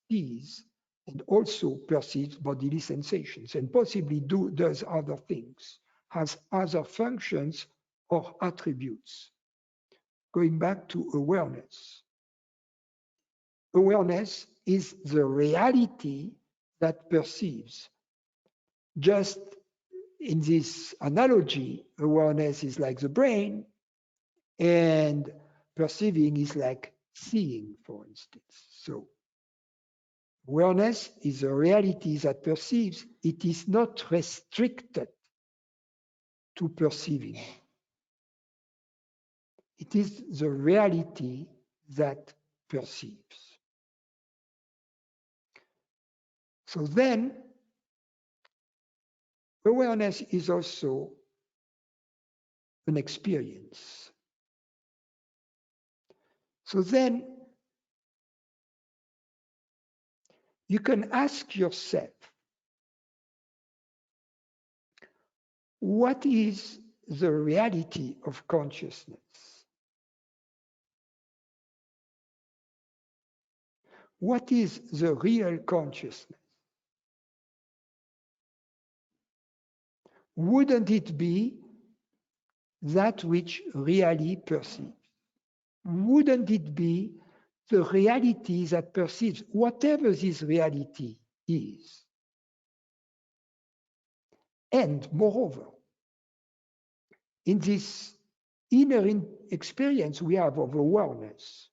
sees and also perceives bodily sensations and possibly does other things, has other functions or attributes. Going back to awareness. Awareness is the reality that perceives. Just in this analogy, awareness is like the brain and perceiving is like seeing, for instance. So awareness is a reality that perceives. It is not restricted to perceiving. It is the reality that perceives. So then, awareness is also an experience. So then, you can ask yourself, what is the reality of consciousness? what is the real consciousness? Wouldn't it be that which really perceives? Wouldn't it be the reality that perceives, whatever this reality is? And moreover, in this inner experience we have of awareness,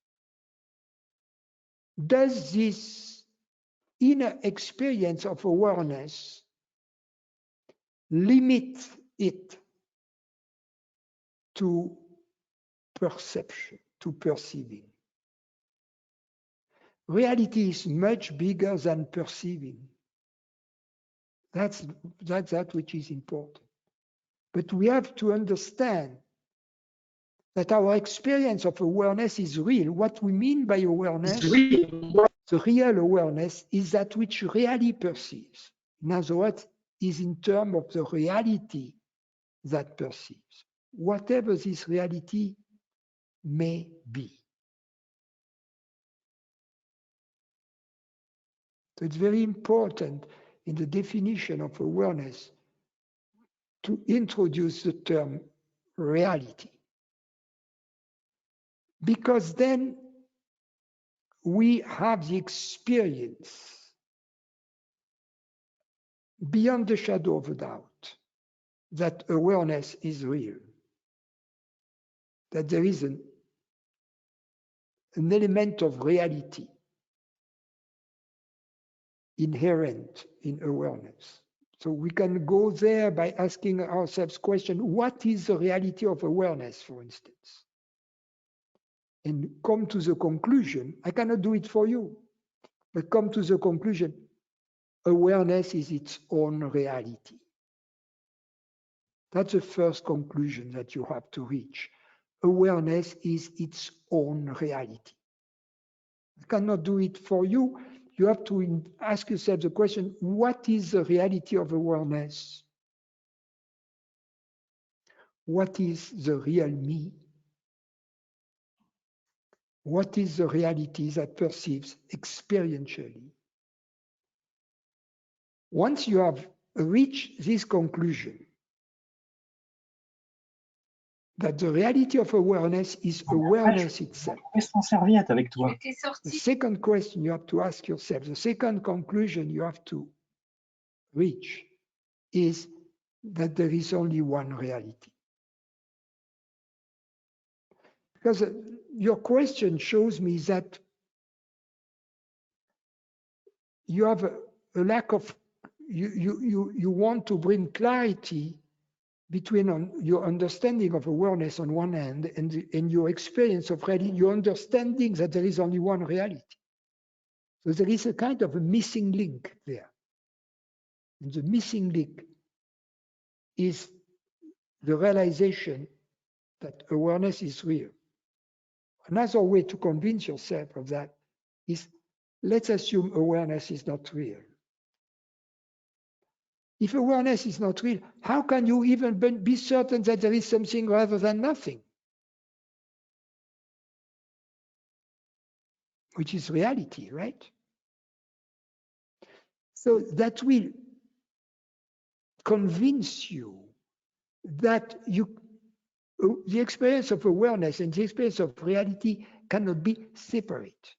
does this inner experience of awareness limit it to perception, to perceiving? Reality is much bigger than perceiving. That's that which is important. But we have to understand that our experience of awareness is real. What we mean by awareness, the real awareness, is that which really perceives. In other words, is in terms of the reality that perceives, whatever this reality may be. So it's very important in the definition of awareness to introduce the term reality. Because then we have the experience beyond the shadow of a doubt that awareness is real, that there is an element of reality inherent in awareness. So we can go there by asking ourselves question, what is the reality of awareness, for instance? And come to the conclusion, I cannot do it for you, but come to the conclusion, awareness is its own reality. That's the first conclusion that you have to reach. Awareness is its own reality. I cannot do it for you. You have to ask yourself the question, what is the reality of awareness? What is the real me? What is the reality that perceives experientially? Once you have reached this conclusion, that the reality of awareness is awareness itself. The second question you have to ask yourself, the second conclusion you have to reach is that there is only one reality. Because your question shows me that you have a lack of, you want to bring clarity between your understanding of awareness on one hand and your experience of reality, your understanding that there is only one reality. So there is a kind of a missing link there. And the missing link is the realization that awareness is real. Another way to convince yourself of that is, let's assume awareness is not real. If awareness is not real, how can you even be certain that there is something rather than nothing? Which is reality, right? So that will convince you that the experience of awareness and the experience of reality cannot be separate.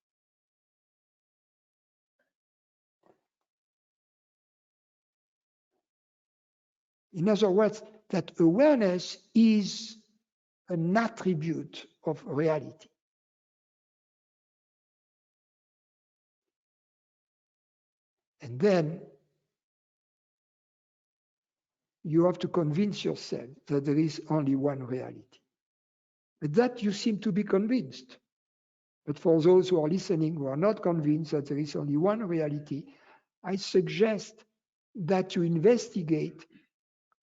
In other words, that awareness is an attribute of reality. And then you have to convince yourself that there is only one reality. But that you seem to be convinced. But for those who are listening who are not convinced that there is only one reality, I suggest that you investigate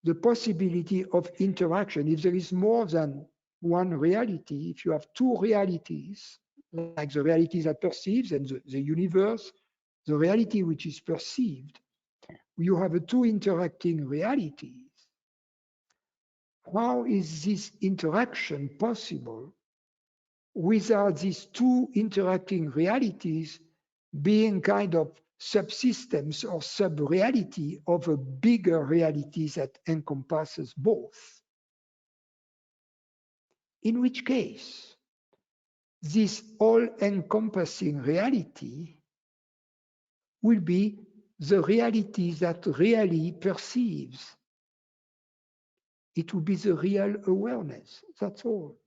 the possibility of interaction. If there is more than one reality, if you have two realities, like the reality that perceives and the universe, the reality which is perceived, you have two interacting realities. How is this interaction possible without these two interacting realities being kind of subsystems or sub-reality of a bigger reality that encompasses both. In which case, this all-encompassing reality will be the reality that really perceives. It will be the real awareness, that's all.